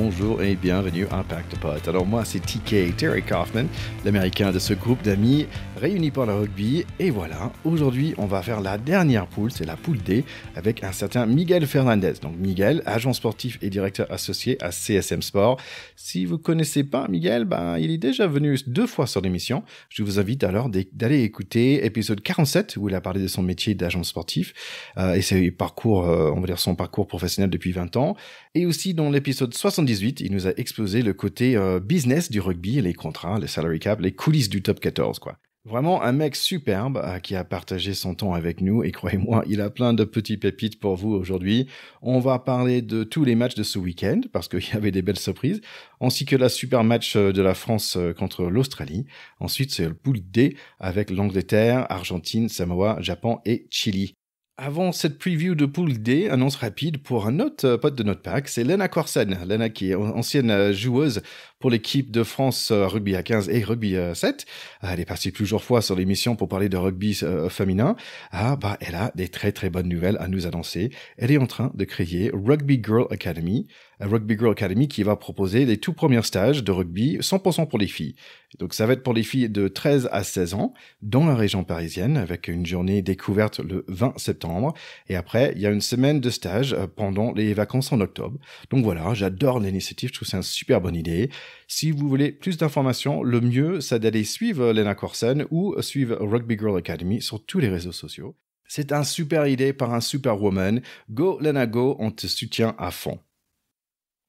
bonjour et bienvenue à Pacte Pot. Alors moi c'est TK, Terry Kaufman, l'américain de ce groupe d'amis réunis par le rugby. Et voilà, aujourd'hui on va faire la dernière poule, c'est la poule D, avec un certain Miguel Fernandez. Donc Miguel, agent sportif et directeur associé à CSM Sport. Si vous ne connaissez pas Miguel, il est déjà venu 2 fois sur l'émission. Je vous invite alors d'aller écouter épisode 47 où il a parlé de son métier d'agent sportif et ses parcours, on va dire son parcours professionnel depuis 20 ans. Et aussi dans l'épisode 78, il nous a exposé le côté business du rugby, les contrats, les salary cap, les coulisses du top 14, quoi. Vraiment un mec superbe qui a partagé son temps avec nous et croyez-moi, il a plein de petits pépites pour vous aujourd'hui. On va parler de tous les matchs de ce week-end parce qu'il y avait des belles surprises, ainsi que la super match de la France contre l'Australie. Ensuite, c'est le pool D avec l'Angleterre, Argentine, Samoa, Japon et Chili. Avant cette preview de Pool D, annonce rapide pour un autre pote de notre pack, c'est Lena Corsen. Lena qui est ancienne joueuse pour l'équipe de France rugby à 15 et rugby 7. Elle est partie plusieurs fois sur l'émission pour parler de rugby féminin. Elle a des très très bonnes nouvelles à nous annoncer. Elle est en train de créer Rugby Girl Academy. Rugby Girl Academy qui va proposer les tout premiers stages de rugby 100% pour les filles. Donc ça va être pour les filles de 13 à 16 ans dans la région parisienne avec une journée découverte le 20 septembre. Et après, il y a une semaine de stage pendant les vacances en octobre. Donc voilà, j'adore l'initiative, je trouve que c'est une super bonne idée. Si vous voulez plus d'informations, le mieux, c'est d'aller suivre Lena Corsen ou suivre Rugby Girl Academy sur tous les réseaux sociaux. C'est une super idée par un superwoman. Go Lena, go, on te soutient à fond.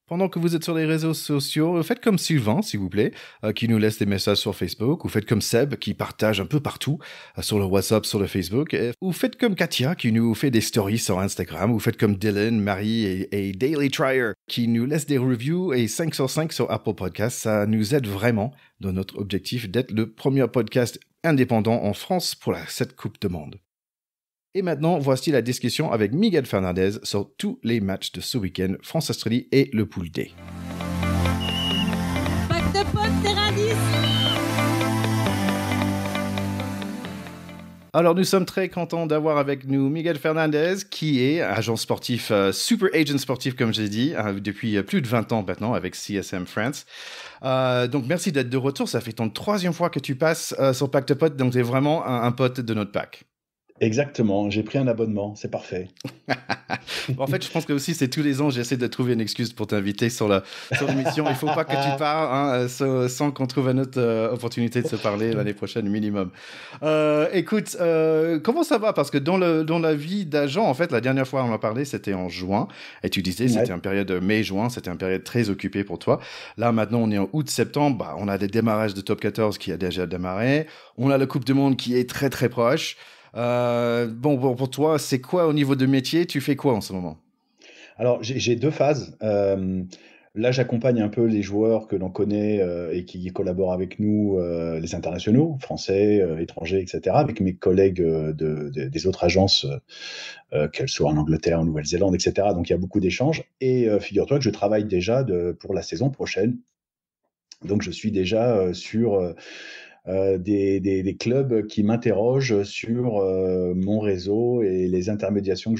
Pendant que vous êtes sur les réseaux sociaux, faites comme Sylvain, s'il vous plaît, qui nous laisse des messages sur Facebook, ou faites comme Seb, qui partage un peu partout, sur le WhatsApp, sur le Facebook, ou faites comme Katia, qui nous fait des stories sur Instagram, ou faites comme Dylan, Marie et Daily Trier, qui nous laissent des reviews et 5 sur 5 sur Apple Podcasts. Ça nous aide vraiment dans notre objectif d'être le premier podcast indépendant en France pour cette Coupe du Monde. Et maintenant, voici la discussion avec Miguel Fernandez sur tous les matchs de ce week-end, France-Australie et le Pool D. Pacte Pot, terrain 10. Alors, nous sommes très contents d'avoir avec nous Miguel Fernandez, qui est agent sportif, super agent sportif, comme j'ai dit, depuis plus de 20 ans maintenant avec CSM France. Donc, merci d'être de retour. Ça fait ton 3e fois que tu passes sur Pacte Pot, donc tu es vraiment un pote de notre pack. Exactement, j'ai pris un abonnement, c'est parfait. En fait, je pense que aussi c'est tous les ans, j'essaie de trouver une excuse pour t'inviter sur l'émission. Il ne faut pas que tu pars sans qu'on trouve une autre opportunité de se parler l'année prochaine minimum. Écoute, comment ça va? Parce que dans la vie d'agent, en fait, la dernière fois on en a parlé, c'était en juin. Et tu disais, c'était une période mai-juin, c'était une période très occupée pour toi. Là, maintenant, on est en août-septembre. On a des démarrages de top 14 qui a déjà démarré. On a la Coupe du Monde qui est très, très proche. Bon, pour toi, c'est quoi au niveau de métier? Tu fais quoi en ce moment? Alors, j'ai 2 phases. Là, j'accompagne un peu les joueurs que l'on connaît et qui collaborent avec nous, les internationaux, français, étrangers, etc., avec mes collègues des autres agences, qu'elles soient en Angleterre, en Nouvelle-Zélande, etc. Donc, il y a beaucoup d'échanges. Et figure-toi que je travaille déjà pour la saison prochaine. Donc, je suis déjà sur des clubs qui m'interrogent sur mon réseau et les intermédiations que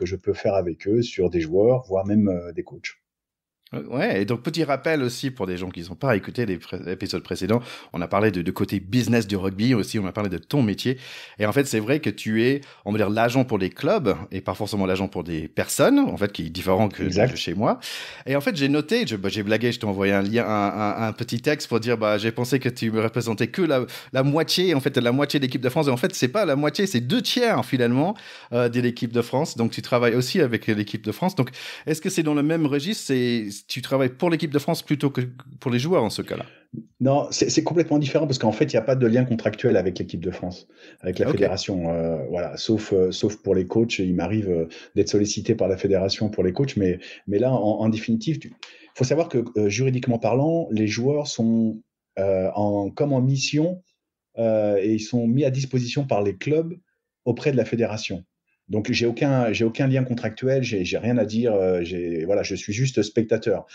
je peux faire avec eux sur des joueurs, voire même des coachs. Ouais, et donc petit rappel aussi pour des gens qui n'ont pas écouté l'épisode précédent, on a parlé de côté business du rugby aussi, on a parlé de ton métier. Et en fait, c'est vrai que tu es, on va dire, l'agent pour les clubs et pas forcément l'agent pour des personnes, en fait, qui est différent que de chez moi. Et en fait, j'ai noté, j'ai blagué, je t'ai envoyé un lien, un petit texte pour dire, j'ai pensé que tu me représentais que la moitié, en fait, la moitié de l'équipe de France. Et en fait, c'est pas la moitié, c'est 2/3 finalement de l'équipe de France. Donc, tu travailles aussi avec l'équipe de France. Donc, est-ce que c'est dans le même registre? Tu travailles pour l'équipe de France plutôt que pour les joueurs en ce cas-là? Non, c'est complètement différent parce qu'en fait, il n'y a pas de lien contractuel avec l'équipe de France, avec la fédération. Voilà, sauf pour les coachs. Il m'arrive d'être sollicité par la fédération pour les coachs, mais là, en définitive, il faut savoir que juridiquement parlant, les joueurs sont comme en mission et ils sont mis à disposition par les clubs auprès de la fédération. Donc j'ai aucun lien contractuel, j'ai rien à dire, voilà, je suis juste spectateur.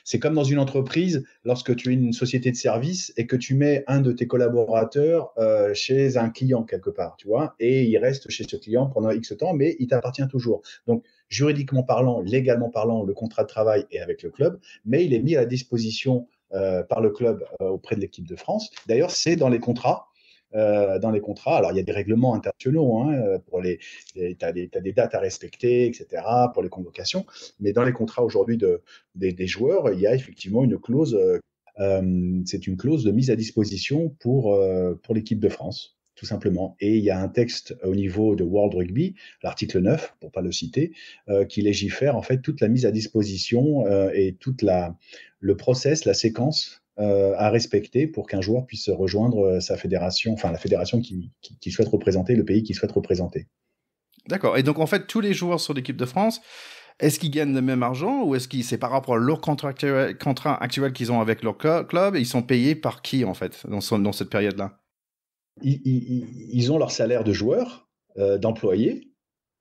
C'est comme dans une entreprise, lorsque tu es une société de service et que tu mets un de tes collaborateurs chez un client quelque part, tu vois, et il reste chez ce client pendant X temps, mais il t'appartient toujours. Donc juridiquement parlant, légalement parlant, le contrat de travail est avec le club, mais il est mis à la disposition par le club auprès de l'équipe de France. D'ailleurs, c'est dans les contrats. Alors il y a des règlements internationaux pour t'as des dates à respecter, etc. pour les convocations. Mais dans les contrats aujourd'hui des joueurs, il y a effectivement une clause. C'est une clause de mise à disposition pour l'équipe de France, tout simplement. Et il y a un texte au niveau de World Rugby, l'article 9, pour pas le citer, qui légifère en fait toute la mise à disposition et toute le process, la séquence à respecter pour qu'un joueur puisse rejoindre sa fédération, enfin la fédération qui souhaite représenter, le pays qui souhaite représenter. D'accord. Et donc, en fait, tous les joueurs sur l'équipe de France, est-ce qu'ils gagnent le même argent ou est-ce que c'est par rapport à leur contrat actuel qu'ils ont avec leur club et ils sont payés par qui, en fait, dans cette période-là? Ils ont leur salaire de joueur, d'employés,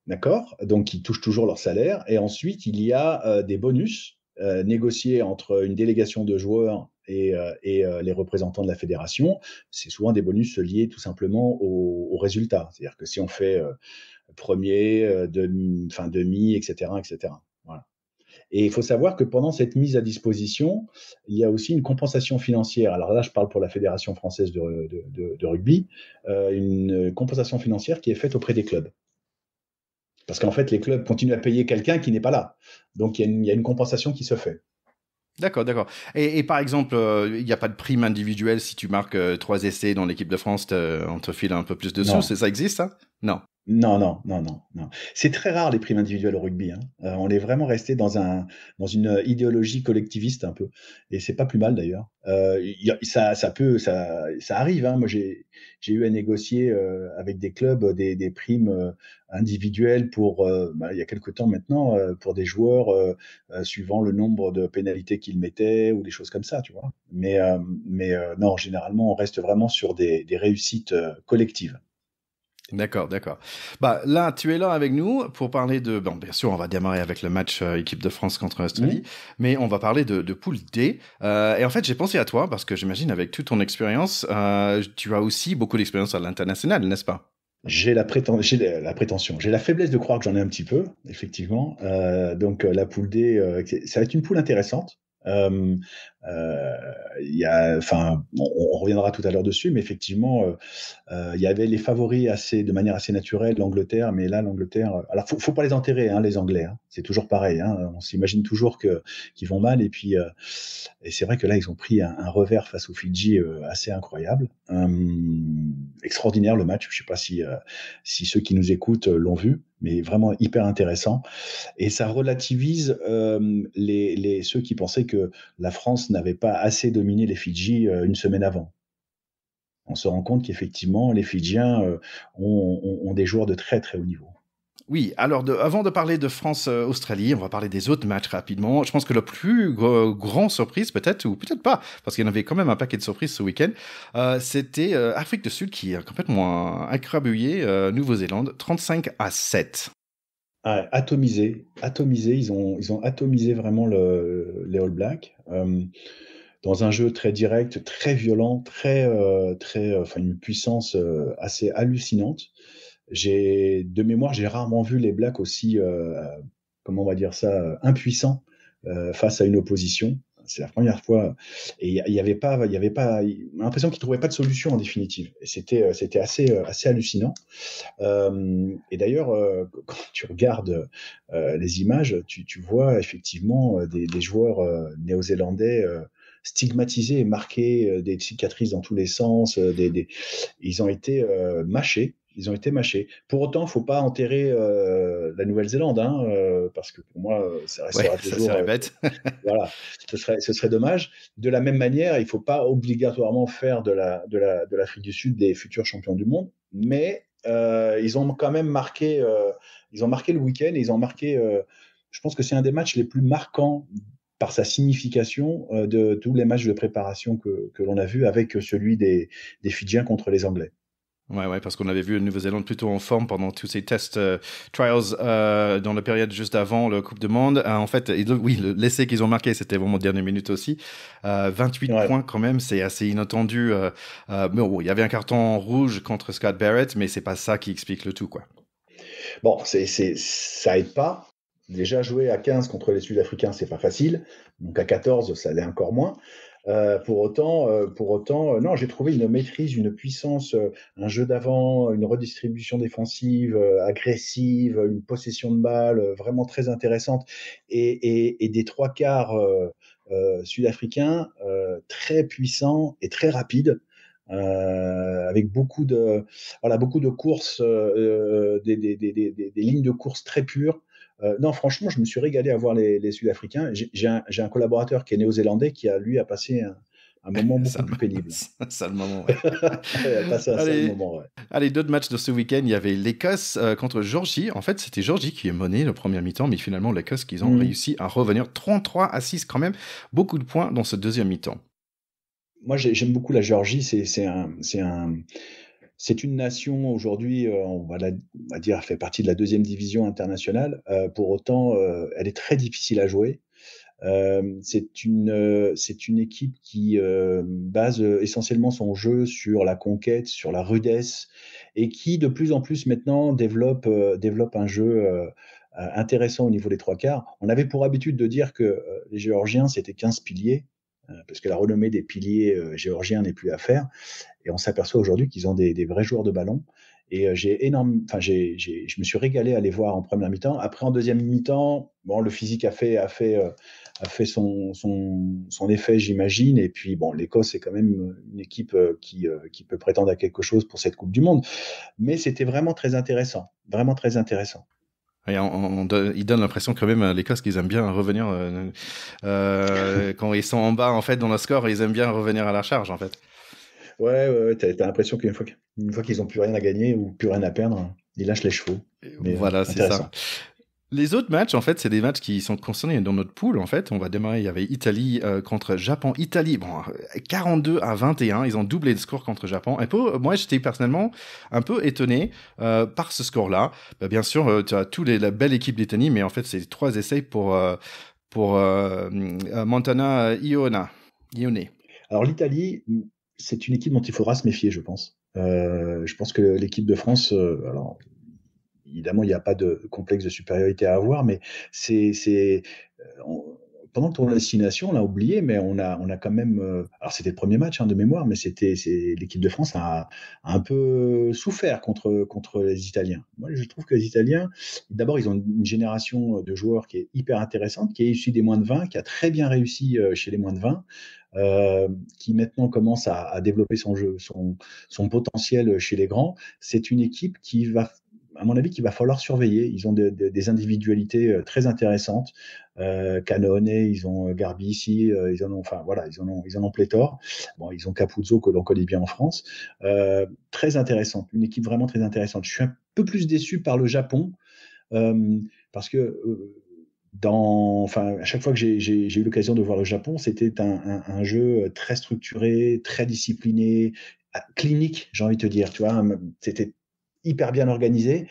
d'accord? Donc, ils touchent toujours leur salaire. Et ensuite, il y a des bonus négociés entre une délégation de joueurs et les représentants de la fédération. C'est souvent des bonus liés tout simplement au résultat. C'est-à-dire que si on fait premier, demi, etc., etc. Voilà. Et il faut savoir que pendant cette mise à disposition, il y a aussi une compensation financière. Alors là, je parle pour la Fédération française de rugby, une compensation financière qui est faite auprès des clubs. Parce qu'en fait, les clubs continuent à payer quelqu'un qui n'est pas là. Donc, il y a une compensation qui se fait. D'accord, d'accord. Et par exemple, il n'y a pas de prime individuelle si tu marques 3 essais dans l'équipe de France, on te file un peu plus de sous, ça existe, ça? Non. Non. C'est très rare les primes individuelles au rugby. On est vraiment resté dans une idéologie collectiviste un peu, et c'est pas plus mal d'ailleurs. Ça arrive. Moi, j'ai eu à négocier avec des clubs des primes individuelles pour il y a quelque temps maintenant pour des joueurs suivant le nombre de pénalités qu'ils mettaient ou des choses comme ça, tu vois. Mais non, généralement, on reste vraiment sur des réussites collectives. D'accord, d'accord. Bah, là, tu es là avec nous pour parler de... Bon, bien sûr, on va démarrer avec le match équipe de France contre l'Australie, mais on va parler de poule D. Et en fait, j'ai pensé à toi parce que j'imagine avec toute ton expérience, tu as aussi beaucoup d'expérience à l'international, n'est-ce pas? J'ai la prétention. J'ai la faiblesse de croire que j'en ai un petit peu, effectivement. Donc, la poule D, ça va être une poule intéressante. On reviendra tout à l'heure dessus, mais effectivement, il y avait les favoris de manière assez naturelle, l'Angleterre, mais là, l'Angleterre, alors faut pas les enterrer, les Anglais, c'est toujours pareil, on s'imagine toujours qu'ils vont mal, et c'est vrai que là, ils ont pris un revers face aux Fidji assez incroyable, extraordinaire le match. Je sais pas si ceux qui nous écoutent l'ont vu, mais vraiment hyper intéressant. Et ça relativise ceux qui pensaient que la France n'avait pas assez dominé les Fidji une semaine avant. On se rend compte qu'effectivement, les Fidjiens ont des joueurs de très très haut niveau. Oui, alors avant de parler de France-Australie, on va parler des autres matchs rapidement. Je pense que la plus grande surprise, peut-être, ou peut-être pas, parce qu'il y en avait quand même un paquet de surprises ce week-end, c'était Afrique du Sud qui a complètement écrabouillé Nouvelle-Zélande, 35-7. Atomisé, ils ont atomisé vraiment les All Blacks dans un jeu très direct, très violent, une puissance assez hallucinante. De mémoire, j'ai rarement vu les Blacks aussi, comment on va dire ça, impuissants face à une opposition. C'est la première fois. Et il y avait pas, on a l'impression qu'ils trouvaient pas de solution en définitive. Et c'était assez hallucinant. Et d'ailleurs, quand tu regardes les images, tu vois effectivement des joueurs néo-zélandais stigmatisés et marqués, des cicatrices dans tous les sens. Ils ont été mâchés. Ils ont été mâchés. Pour autant, il ne faut pas enterrer la Nouvelle-Zélande, parce que pour moi, ça restera toujours. Ça serait bête. Voilà, ce serait dommage. De la même manière, il ne faut pas obligatoirement faire de l'Afrique du Sud des futurs champions du monde, mais ils ont quand même marqué. Ils ont marqué le week-end et ils ont marqué. Je pense que c'est un des matchs les plus marquants par sa signification de tous les matchs de préparation que l'on a vu, avec celui des Fidjiens contre les Anglais. Ouais, parce qu'on avait vu la Nouvelle-Zélande plutôt en forme pendant tous ces tests trials dans la période juste avant le Coupe du Monde. En fait, l'essai qu'ils ont marqué, c'était vraiment dernière minute aussi. 28 points quand même, c'est assez inattendu. Mais bon, il y avait un carton rouge contre Scott Barrett, mais c'est pas ça qui explique le tout, quoi. Bon, ça aide pas. Déjà, jouer à 15 contre les Sud-Africains, c'est pas facile. Donc à 14, ça l'est encore moins. Pour autant, non, j'ai trouvé une maîtrise, une puissance, un jeu d'avant, une redistribution défensive agressive, une possession de balle vraiment très intéressante, et des trois quarts sud-africains très puissants et très rapides. Avec beaucoup de courses, des lignes de course très pures. Non, franchement, je me suis régalé à voir les Sud-Africains. J'ai un collaborateur qui est néo-zélandais qui a passé un moment beaucoup Sale, plus pénible. sale moment, ouais. Il a passé un sale Allez, moment, ouais. allez, d'autres matchs de ce week-end. Il y avait l'Écosse contre Géorgie. En fait, c'était Géorgie qui est menée le premier mi-temps, mais finalement, l'Écosse, qu'ils ont réussi à revenir 33-6 quand même. Beaucoup de points dans ce deuxième mi-temps. Moi, j'aime beaucoup la Géorgie. C'est une nation aujourd'hui, on va dire, elle fait partie de la deuxième division internationale. Pour autant, elle est très difficile à jouer. C'est une équipe qui base essentiellement son jeu sur la conquête, sur la rudesse, et qui de plus en plus maintenant développe un jeu intéressant au niveau des trois quarts. On avait pour habitude de dire que les Géorgiens, c'était 15 piliers, parce que la renommée des piliers géorgiens n'est plus à faire. Et on s'aperçoit aujourd'hui qu'ils ont des vrais joueurs de ballon. Et je me suis régalé à les voir en première mi-temps. Après, en deuxième mi-temps, bon, le physique a fait son effet, j'imagine. Et puis, bon, l'Écosse est quand même une équipe qui peut prétendre à quelque chose pour cette Coupe du Monde. Mais c'était vraiment très intéressant. Vraiment très intéressant. Et il donne l'impression quand même à l'Écosse qu'ils aiment bien revenir quand ils sont en bas en fait dans le score, ils aiment bien revenir à la charge en fait. Ouais, t'as l'impression qu'une fois qu'ils n'ont plus rien à gagner ou plus rien à perdre, ils lâchent les chevaux. Mais Voilà, c'est ça. intéressant. Les autres matchs, en fait, c'est des matchs qui sont concernés dans notre pool. En fait, on va démarrer. Il y avait Italie contre Japon. Italie, bon, 42-21. Ils ont doublé le score contre Japon. Moi, j'étais personnellement un peu étonné par ce score-là. Bien sûr, tu as la belle équipe d'Italie, mais en fait, c'est 3 essais pour Montana Ione. Alors l'Italie, c'est une équipe dont il faudra se méfier, je pense. Je pense que l'équipe de France, alors évidemment, il n'y a pas de complexe de supériorité à avoir, mais pendant le tournoi destination, on l'a oublié, mais on a quand même. Alors c'était le premier match de mémoire, mais l'équipe de France a un peu souffert contre les Italiens. Moi, je trouve que les Italiens, d'abord, ils ont une génération de joueurs qui est hyper intéressante, qui est issue des moins de 20, qui a très bien réussi chez les moins de 20. Qui maintenant commence à développer son jeu, son potentiel chez les grands. C'est une équipe à mon avis, qu'il va falloir surveiller. Ils ont des individualités très intéressantes. Canone, ils ont Garbi ici, ils en ont pléthore. Bon, ils ont Capuzzo que l'on connaît bien en France. Très intéressante, une équipe vraiment très intéressante. Je suis un peu plus déçu par le Japon parce que à chaque fois que j'ai eu l'occasion de voir le Japon, c'était un jeu très structuré, très discipliné, clinique, j'ai envie de te dire. Tu vois, c'était hyper bien organisé.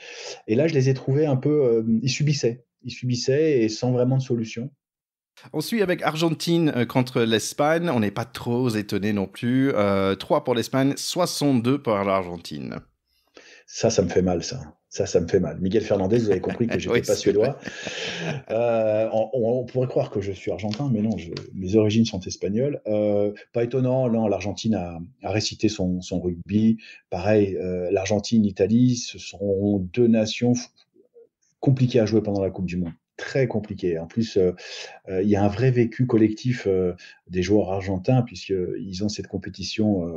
Et là, je les ai trouvés un peu, ils subissaient. Ils subissaient et sans vraiment de solution. On suit avec Argentine contre l'Espagne. On n'est pas trop étonné non plus. 3 pour l'Espagne, 62 pour l'Argentine. Ça me fait mal, ça. Ça me fait mal. Miguel Fernandez, vous avez compris que j'étais Oui, pas suédois. On pourrait croire que je suis argentin, mais non, mes origines sont espagnoles. Pas étonnant, non, l'Argentine a récité son rugby. Pareil, l'Argentine, l'Italie, ce sont deux nations compliquées à jouer pendant la Coupe du Monde. Très compliqué. En plus, il y a un vrai vécu collectif des joueurs argentins, puisqu'ils ont cette compétition,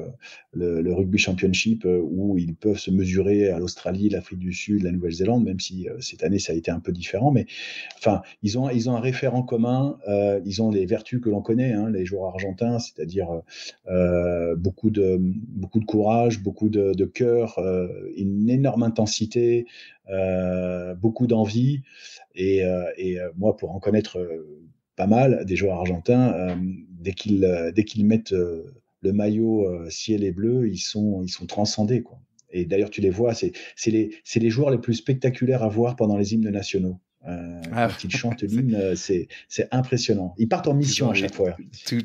le Rugby Championship, où ils peuvent se mesurer à l'Australie, l'Afrique du Sud, la Nouvelle-Zélande, même si cette année, ça a été un peu différent. Mais enfin, ils ont un référent commun, ils ont les vertus que l'on connaît, les joueurs argentins, c'est-à-dire beaucoup de courage, beaucoup de cœur, une énorme intensité, beaucoup d'envie. Et moi, pour en connaître pas mal des joueurs argentins, dès qu'ils mettent le maillot ciel et bleu, ils sont transcendés, quoi. Et d'ailleurs, tu les vois, c'est les joueurs les plus spectaculaires à voir pendant les hymnes nationaux. Quand ils chantent l'hymne, c'est impressionnant. Ils partent en mission à chaque fois.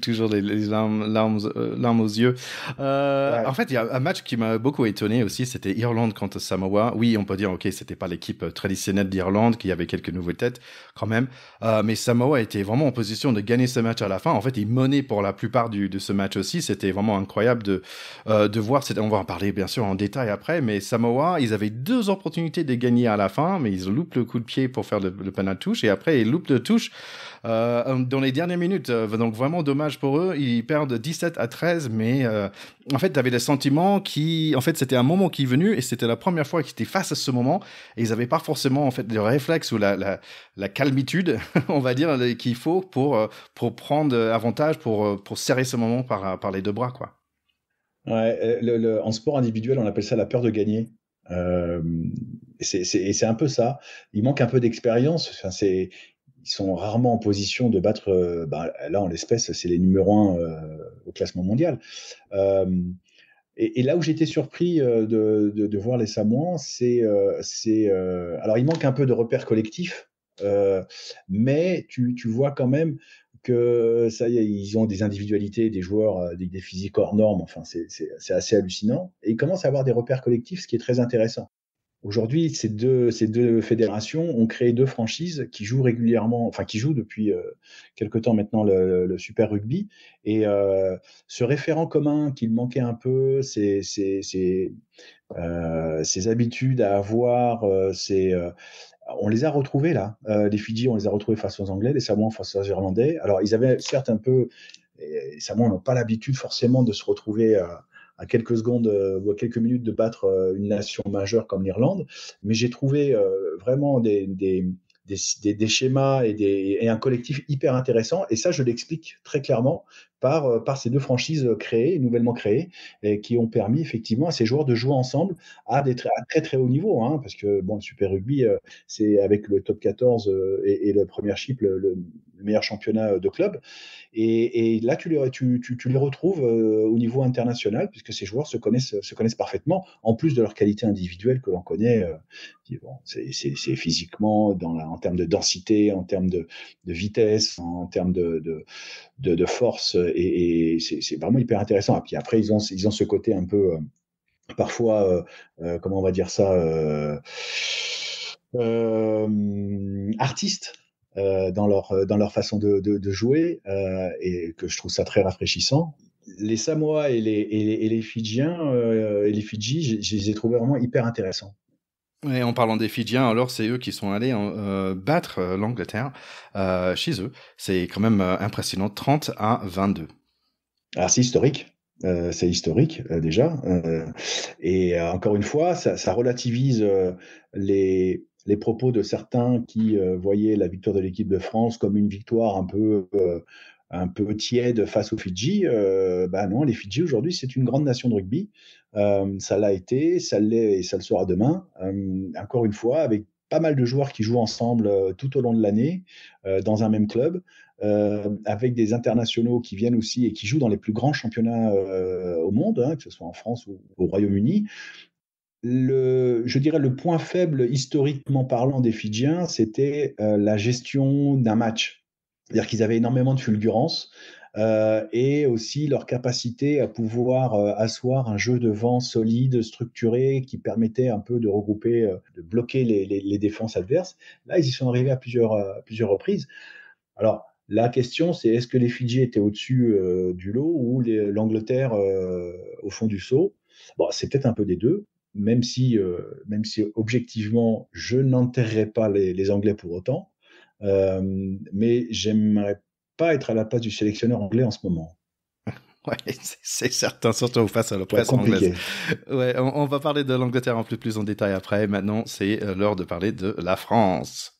Toujours les larmes aux yeux. Ouais. En fait, il y a un match qui m'a beaucoup étonné aussi, c'était Irlande contre Samoa. Oui, on peut dire, ok, c'était pas l'équipe traditionnelle d'Irlande, qui avait quelques nouvelles têtes quand même, mais Samoa était vraiment en position de gagner ce match à la fin. En fait, ils menaient pour la plupart de ce match aussi. C'était vraiment incroyable de voir. On va en parler bien sûr en détail après, mais Samoa, ils avaient 2 opportunités de gagner à la fin, mais ils loupent le coup de pied pour faire le penalty touche, et après ils loupent le touche dans les dernières minutes. Donc vraiment dommage pour eux. Ils perdent 17-13, mais en fait, tu avais le sentiment en fait, c'était un moment qui est venu, et c'était la première fois qu'ils étaient face à ce moment, et ils n'avaient pas forcément en fait le réflexe ou la calmitude, on va dire, qu'il faut pour prendre avantage, pour serrer ce moment par les 2 bras, quoi. Ouais, en sport individuel, on appelle ça la peur de gagner. C'est un peu ça. Il manque un peu d'expérience. Enfin, ils sont rarement en position de battre. Là, en l'espèce, c'est les numéros 1 au classement mondial. Et là où j'étais surpris de voir les Samoans, alors il manque un peu de repères collectifs, mais tu vois quand même que ça y est, ils ont des individualités, des joueurs, des physiques hors normes. Enfin, c'est assez hallucinant. Et ils commencent à avoir des repères collectifs, ce qui est très intéressant. Aujourd'hui, ces deux fédérations ont créé 2 franchises qui jouent régulièrement, enfin qui jouent depuis quelque temps maintenant le Super Rugby. Et ce référent commun qu'il manquait un peu, ces habitudes à avoir, on les a retrouvés là. Les Fidji, on les a retrouvés face aux Anglais, les Samoans face aux Irlandais. Alors, ils avaient certes un peu. Les Samoans n'ont pas l'habitude forcément de se retrouver à quelques secondes ou à quelques minutes de battre une nation majeure comme l'Irlande, mais j'ai trouvé vraiment des schémas et un collectif hyper intéressant. Et ça, je l'explique très clairement par ces 2 franchises créées, nouvellement créées, et qui ont permis effectivement à ces joueurs de jouer ensemble à très très haut niveau, hein, parce que bon, le Super Rugby, c'est avec le top 14 et le Premiership le meilleur championnat de club. Et là, tu les retrouves au niveau international, puisque ces joueurs se connaissent parfaitement, en plus de leur qualité individuelle que l'on connaît. Bon, c'est physiquement, en termes de densité, en termes de vitesse, en termes de force, et c'est vraiment hyper intéressant. Et puis après, ils ont ce côté un peu, parfois, comment on va dire ça, artiste. Dans leur façon de jouer, et que je trouve ça très rafraîchissant. Les Samoa et les Fidjiens et les Fidji, je les ai trouvés vraiment hyper intéressants. Et en parlant des Fidjiens, alors c'est eux qui sont allés battre l'Angleterre chez eux. C'est quand même impressionnant, 30-22. Alors c'est historique. Déjà. Et encore une fois, ça relativise les propos de certains qui voyaient la victoire de l'équipe de France comme une victoire un peu tiède face aux Fidji. Non, les Fidji aujourd'hui, c'est une grande nation de rugby. Ça l'a été, ça l'est et ça le sera demain. Encore une fois, avec pas mal de joueurs qui jouent ensemble tout au long de l'année dans un même club, avec des internationaux qui viennent aussi et qui jouent dans les plus grands championnats au monde, hein, que ce soit en France ou au Royaume-Uni. Je dirais le point faible historiquement parlant des Fidjiens, c'était la gestion d'un match. C'est-à-dire qu'ils avaient énormément de fulgurance et aussi leur capacité à pouvoir asseoir un jeu de vent solide, structuré, qui permettait un peu de regrouper, de bloquer les défenses adverses. Là, ils y sont arrivés à plusieurs reprises. Alors, la question, c'est est-ce que les Fidji étaient au-dessus du lot ou l'Angleterre au fond du seau? Bon, c'est peut-être un peu des deux, même si objectivement, je n'enterrerai pas les Anglais pour autant. Mais j'aimerais pas être à la place du sélectionneur anglais en ce moment. Ouais, c'est certain, surtout face à la presse anglaise. Ouais, on va parler de l'Angleterre un peu plus en détail après. Maintenant, c'est l'heure de parler de la France.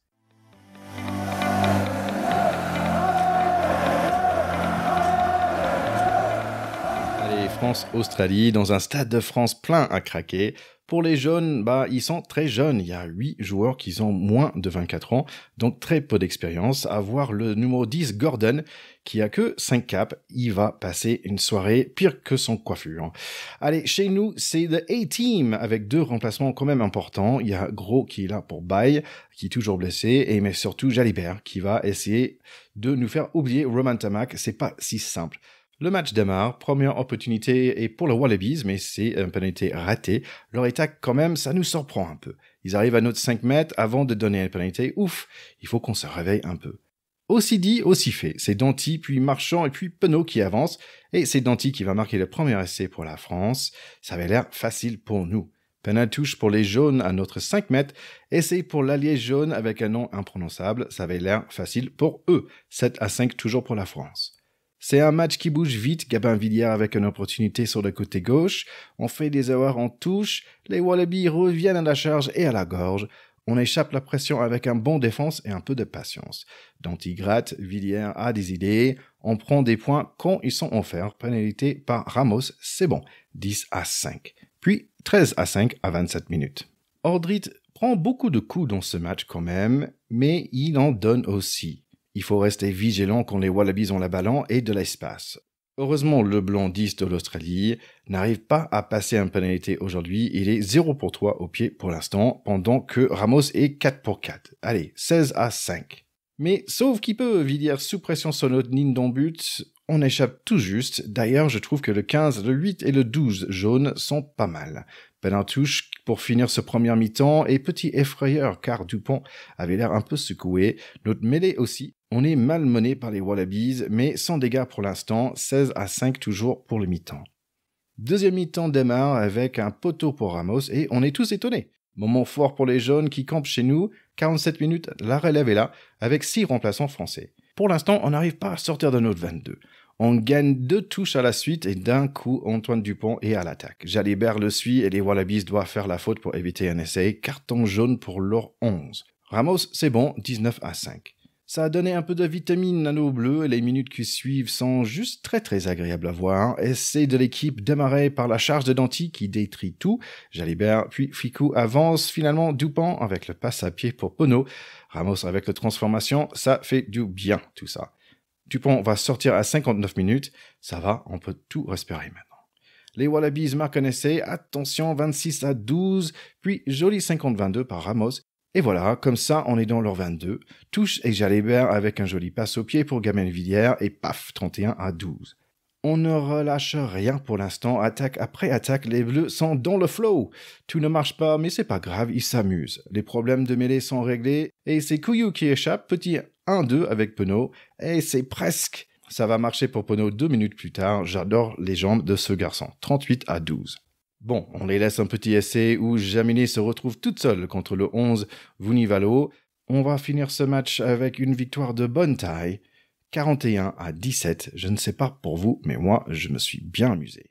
France-Australie, dans un stade de France plein à craquer. Pour les jeunes, ils sont très jeunes. Il y a 8 joueurs qui ont moins de 24 ans, donc très peu d'expérience. À voir le numéro 10, Gordon, qui a que 5 caps. Il va passer une soirée pire que son coiffure. Allez, chez nous, c'est le A-Team, avec 2 remplacements quand même importants. Il y a Gros qui est là pour Baye, qui est toujours blessé, mais surtout Jalibert, qui va essayer de nous faire oublier Roman Tamac. C'est pas si simple. Le match démarre, première opportunité est pour le Wallabies, mais c'est une pénalité ratée. Leur attaque, quand même, ça nous surprend un peu. Ils arrivent à notre 5 mètres avant de donner une pénalité. Ouf, il faut qu'on se réveille un peu. Aussi dit, aussi fait. C'est Danty, puis Marchand et puis Penaud qui avancent. Et c'est Danty qui va marquer le premier essai pour la France. Ça avait l'air facile pour nous. Penalty touche pour les jaunes à notre 5 mètres. Essai pour l'allié jaune avec un nom imprononçable. Ça avait l'air facile pour eux. 7-5 toujours pour la France. C'est un match qui bouge vite, Gabin Villiers avec une opportunité sur le côté gauche. On fait des erreurs en touche, les Wallabies reviennent à la charge et à la gorge. On échappe la pression avec un bon défense et un peu de patience. Danty gratte, Villiers a des idées, on prend des points quand ils sont offerts, pénalité par Ramos, c'est bon, 10-5. Puis 13-5 à 27 minutes. Ordrit prend beaucoup de coups dans ce match quand même, mais il en donne aussi. Il faut rester vigilant quand les Wallabies ont la ballon et de l'espace. Heureusement, le blanc 10 de l'Australie n'arrive pas à passer une pénalité aujourd'hui. Il est 0 pour 3 au pied pour l'instant, pendant que Ramos est 4 pour 4. Allez, 16-5. Mais sauf qu'il peut, Villiers sous pression sur notre ligne d'en but, on échappe tout juste. D'ailleurs, je trouve que le 15, le 8 et le 12 jaune sont pas mal. Penalty touche pour finir ce premier mi-temps et petit effrayeur car Dupont avait l'air un peu secoué. Notre mêlée aussi. On est malmené par les Wallabies, mais sans dégâts pour l'instant, 16-5 toujours pour le mi-temps. Deuxième mi-temps démarre avec un poteau pour Ramos et on est tous étonnés. Moment fort pour les jaunes qui campent chez nous, 47 minutes, la relève est là, avec 6 remplaçants français. Pour l'instant, on n'arrive pas à sortir de notre 22. On gagne 2 touches à la suite et d'un coup, Antoine Dupont est à l'attaque. Jalibert le suit et les Wallabies doivent faire la faute pour éviter un essai. Carton jaune pour leur 11. Ramos, c'est bon, 19-5. Ça a donné un peu de vitamine à nos bleus et les minutes qui suivent sont juste très très agréables à voir. Essai de l'équipe démarré par la charge de Danty qui détruit tout. Jalibert puis Ficou avance finalement Dupont avec le passe à pied pour Penaud. Ramos avec la transformation, ça fait du bien tout ça. Dupont va sortir à 59 minutes. Ça va, on peut tout respirer maintenant. Les Wallabies marquent un essai, attention 26-12, puis joli 50-22 par Ramos. Et voilà, comme ça, on est dans leur 22. Touche et Jalibert avec un joli passe au pied pour Gabin Villiers et paf, 31-12. On ne relâche rien pour l'instant, attaque après attaque, les Bleus sont dans le flow. Tout ne marche pas, mais c'est pas grave, ils s'amusent. Les problèmes de mêlée sont réglés et c'est Couillou qui échappe, petit 1-2 avec Penaud, et c'est presque. Ça va marcher pour Penaud 2 minutes plus tard, j'adore les jambes de ce garçon, 38-12. Bon, on les laisse un petit essai où Jaminet se retrouve toute seule contre le 11 Vunivalo. On va finir ce match avec une victoire de bonne taille, 41-17. Je ne sais pas pour vous, mais moi, je me suis bien amusé.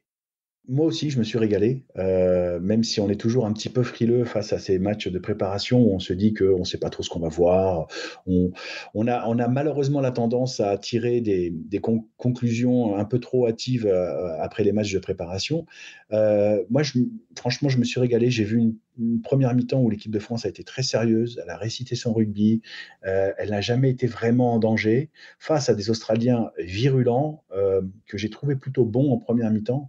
Moi aussi, je me suis régalé, même si on est toujours un petit peu frileux face à ces matchs de préparation où on se dit qu'on ne sait pas trop ce qu'on va voir. On a malheureusement la tendance à tirer des conclusions un peu trop hâtives après les matchs de préparation. Moi, franchement, je me suis régalé. J'ai vu une première mi-temps où l'équipe de France a été très sérieuse. Elle a récité son rugby. Elle n'a jamais été vraiment en danger face à des Australiens virulents que j'ai trouvé plutôt bons en première mi-temps.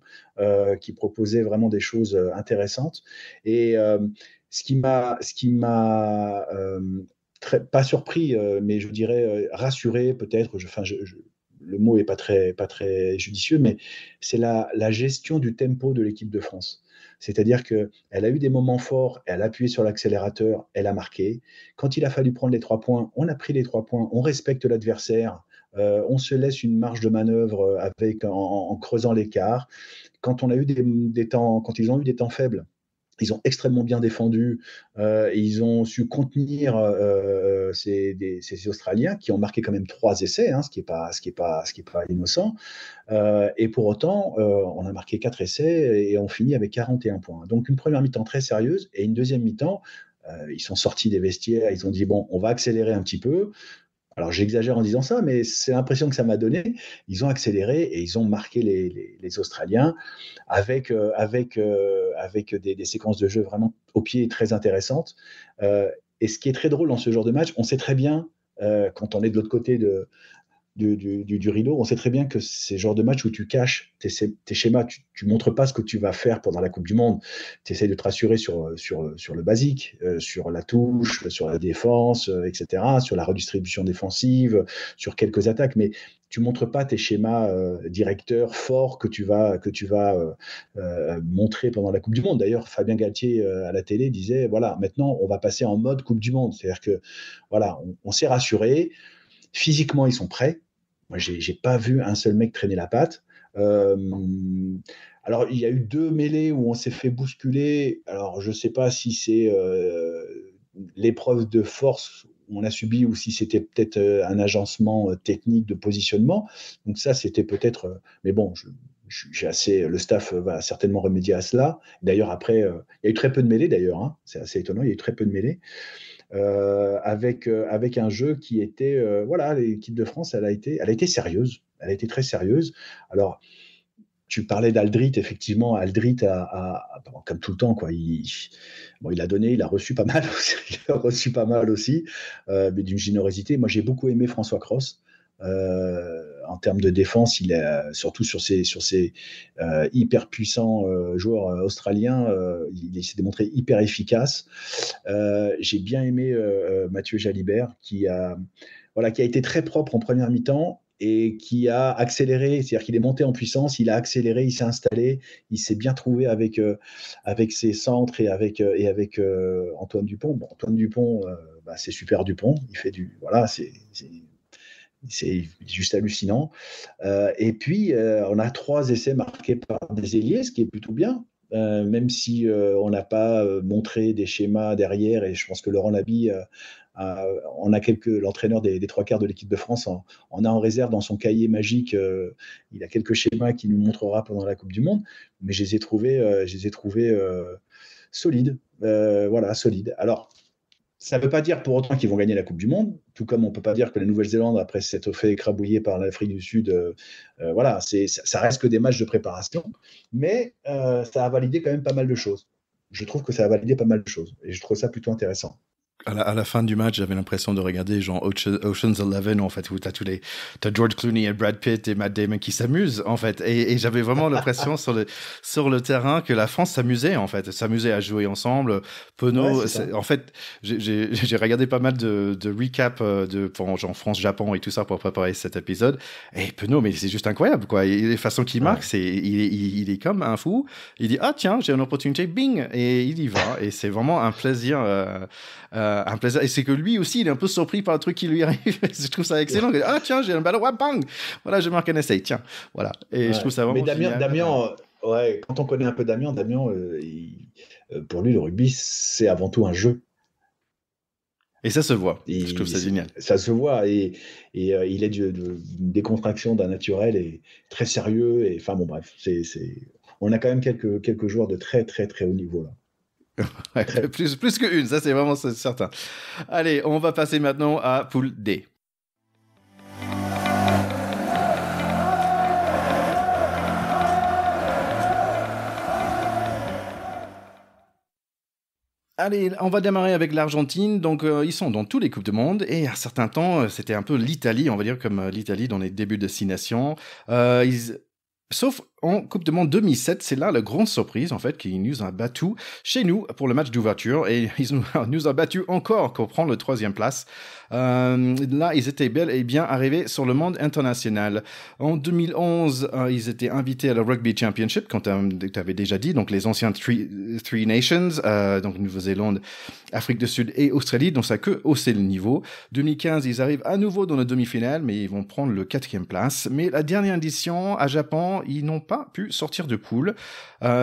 Qui proposait vraiment des choses intéressantes. Et ce qui m'a pas surpris, mais je dirais rassuré peut-être. Le mot est pas très judicieux, mais c'est la gestion du tempo de l'équipe de France. C'est-à-dire qu'elle a eu des moments forts, elle a appuyé sur l'accélérateur, elle a marqué. Quand il a fallu prendre les 3 points, on a pris les 3 points, on respecte l'adversaire, on se laisse une marge de manœuvre en creusant l'écart. Quand on a eu des temps, quand ils ont eu des temps faibles, ils ont extrêmement bien défendu. Ils ont su contenir ces Australiens qui ont marqué quand même 3 essais, ce qui est pas innocent. Et pour autant, on a marqué 4 essais et on finit avec 41 points. Donc une première mi-temps très sérieuse et une deuxième mi-temps. Ils sont sortis des vestiaires, ils ont dit bon, on va accélérer un petit peu. Alors j'exagère en disant ça, mais c'est l'impression que ça m'a donné. Ils ont accéléré et ils ont marqué les Australiens avec avec des séquences de jeu vraiment au pied très intéressantes. Et ce qui est très drôle dans ce genre de match, on sait très bien, quand on est de l'autre côté du rideau, on sait très bien que c'est le genre de match où tu caches tes schémas, tu montres pas ce que tu vas faire pendant la Coupe du Monde. Tu essaies de te rassurer sur le basique, sur la touche, sur la défense, etc., sur la redistribution défensive, sur quelques attaques, mais tu montres pas tes schémas directeurs forts que tu vas montrer pendant la Coupe du Monde. D'ailleurs, Fabien Galtier à la télé disait, voilà, maintenant on va passer en mode Coupe du Monde. C'est-à-dire que voilà, on s'est rassuré. Physiquement, ils sont prêts. Moi, j'ai pas vu un seul mec traîner la patte. Alors, il y a eu 2 mêlées où on s'est fait bousculer. Alors, je sais pas si c'est l'épreuve de force qu'on a subi ou si c'était peut-être un agencement technique de positionnement. Donc ça, c'était peut-être... mais bon, le staff va certainement remédier à cela. D'ailleurs, après, il y a eu très peu de mêlées, d'ailleurs. Hein. C'est assez étonnant, il y a eu très peu de mêlées. Avec un jeu qui était voilà, l'équipe de France elle a été sérieuse, elle a été très sérieuse. Alors tu parlais d'Aldrit, effectivement, Aldrit comme tout le temps quoi, il a donné, il a reçu pas mal aussi, mais d'une générosité. Moi j'ai beaucoup aimé François Cros. En termes de défense, il est surtout sur ces hyper puissants joueurs australiens, il s'est démontré hyper efficace. J'ai bien aimé Mathieu Jalibert qui a été très propre en première mi-temps et qui a accéléré, c'est-à-dire qu'il est monté en puissance, il a accéléré, il s'est installé, il s'est bien trouvé avec ses centres et avec Antoine Dupont. Bon, Antoine Dupont, c'est super Dupont, il fait c'est juste hallucinant. Et puis, on a 3 essais marqués par des ailiers, ce qui est plutôt bien, même si on n'a pas montré des schémas derrière. Et je pense que Laurent Laby, l'entraîneur des 3/4 de l'équipe de France, en a en réserve dans son cahier magique. Il a quelques schémas qu'il nous montrera pendant la Coupe du Monde, mais je les ai trouvés solides. Voilà, solides. Alors, ça ne veut pas dire pour autant qu'ils vont gagner la Coupe du Monde, tout comme on ne peut pas dire que la Nouvelle-Zélande, après s'être fait écrabouiller par l'Afrique du Sud, voilà, ça reste que des matchs de préparation, mais ça a validé quand même pas mal de choses. Je trouve que ça a validé pas mal de choses, et je trouve ça plutôt intéressant. À la fin du match, j'avais l'impression de regarder genre Ocean's 11 en fait, où t'as George Clooney et Brad Pitt et Matt Damon qui s'amusent en fait, et j'avais vraiment l'impression sur le terrain que la France s'amusait à jouer ensemble. Penaud, en fait, j'ai regardé pas mal de recap pour genre France-Japon et tout ça pour préparer cet épisode, et Penaud, mais c'est juste incroyable quoi. Et les façons qu'il marque, il est comme un fou. Il dit tiens, j'ai une opportunité, bing, et il y va, et c'est vraiment un plaisir. Un plaisir, et c'est que lui aussi il est un peu surpris par le truc qui lui arrive. Je trouve ça excellent. Tiens, j'ai un ballon, bang, voilà, je marque un essai, tiens, voilà. Et je trouve ça vraiment mais Damien, quand on connaît un peu Damien, pour lui le rugby c'est avant tout un jeu. Et ça se voit. Je trouve ça génial. Ça se voit, et il est d'une décontraction d'un naturel et très sérieux, et enfin bon bref, on a quand même quelques joueurs de très très très haut niveau là. Ouais, plus qu'une, ça c'est vraiment certain. Allez, on va passer maintenant à poule D. Allez, on va démarrer avec l'Argentine. Donc, ils sont dans tous les Coupes du Monde. Et à un certain temps, c'était un peu l'Italie, on va dire, comme l'Italie dans les débuts de 6 nations. Sauf en Coupe du Monde 2007, c'est là la grande surprise, en fait, qu'ils nous ont battu chez nous pour le match d'ouverture. Et ils nous ont battu encore pour prendre la 3e place. Là, ils étaient bel et bien arrivés sur le monde international. En 2011, ils étaient invités à la Rugby Championship, comme tu avais déjà dit, donc les anciens Three Nations, donc Nouvelle-Zélande, Afrique du Sud et Australie, donc ça a que haussé le niveau. 2015, ils arrivent à nouveau dans la demi-finale, mais ils vont prendre le 4e place. Mais la dernière édition, à Japon, ils n'ont pas pu sortir de poule.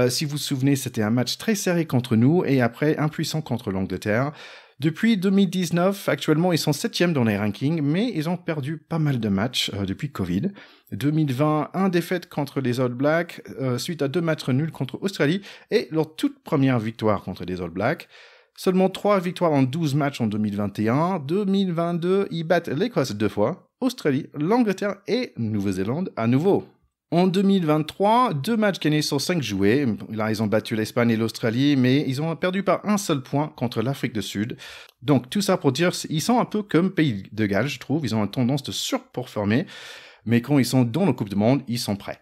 Si vous vous souvenez, c'était un match très serré contre nous et après impuissant contre l'Angleterre. Depuis 2019, actuellement, ils sont 7e dans les rankings, mais ils ont perdu pas mal de matchs depuis Covid. 2020, 1 défaite contre les All Blacks, suite à 2 matchs nuls contre Australie et leur toute première victoire contre les All Blacks. Seulement 3 victoires en 12 matchs en 2021. 2022, ils battent l'Écosse 2 fois, Australie, l'Angleterre et Nouvelle-Zélande à nouveau. En 2023, 2 matchs gagnés sur 5 joués. Là, ils ont battu l'Espagne et l'Australie, mais ils ont perdu par un seul point contre l'Afrique du Sud. Donc, tout ça pour dire, ils sont un peu comme Pays de Galles, je trouve. Ils ont une tendance de surperformer, mais quand ils sont dans la Coupe du Monde, ils sont prêts.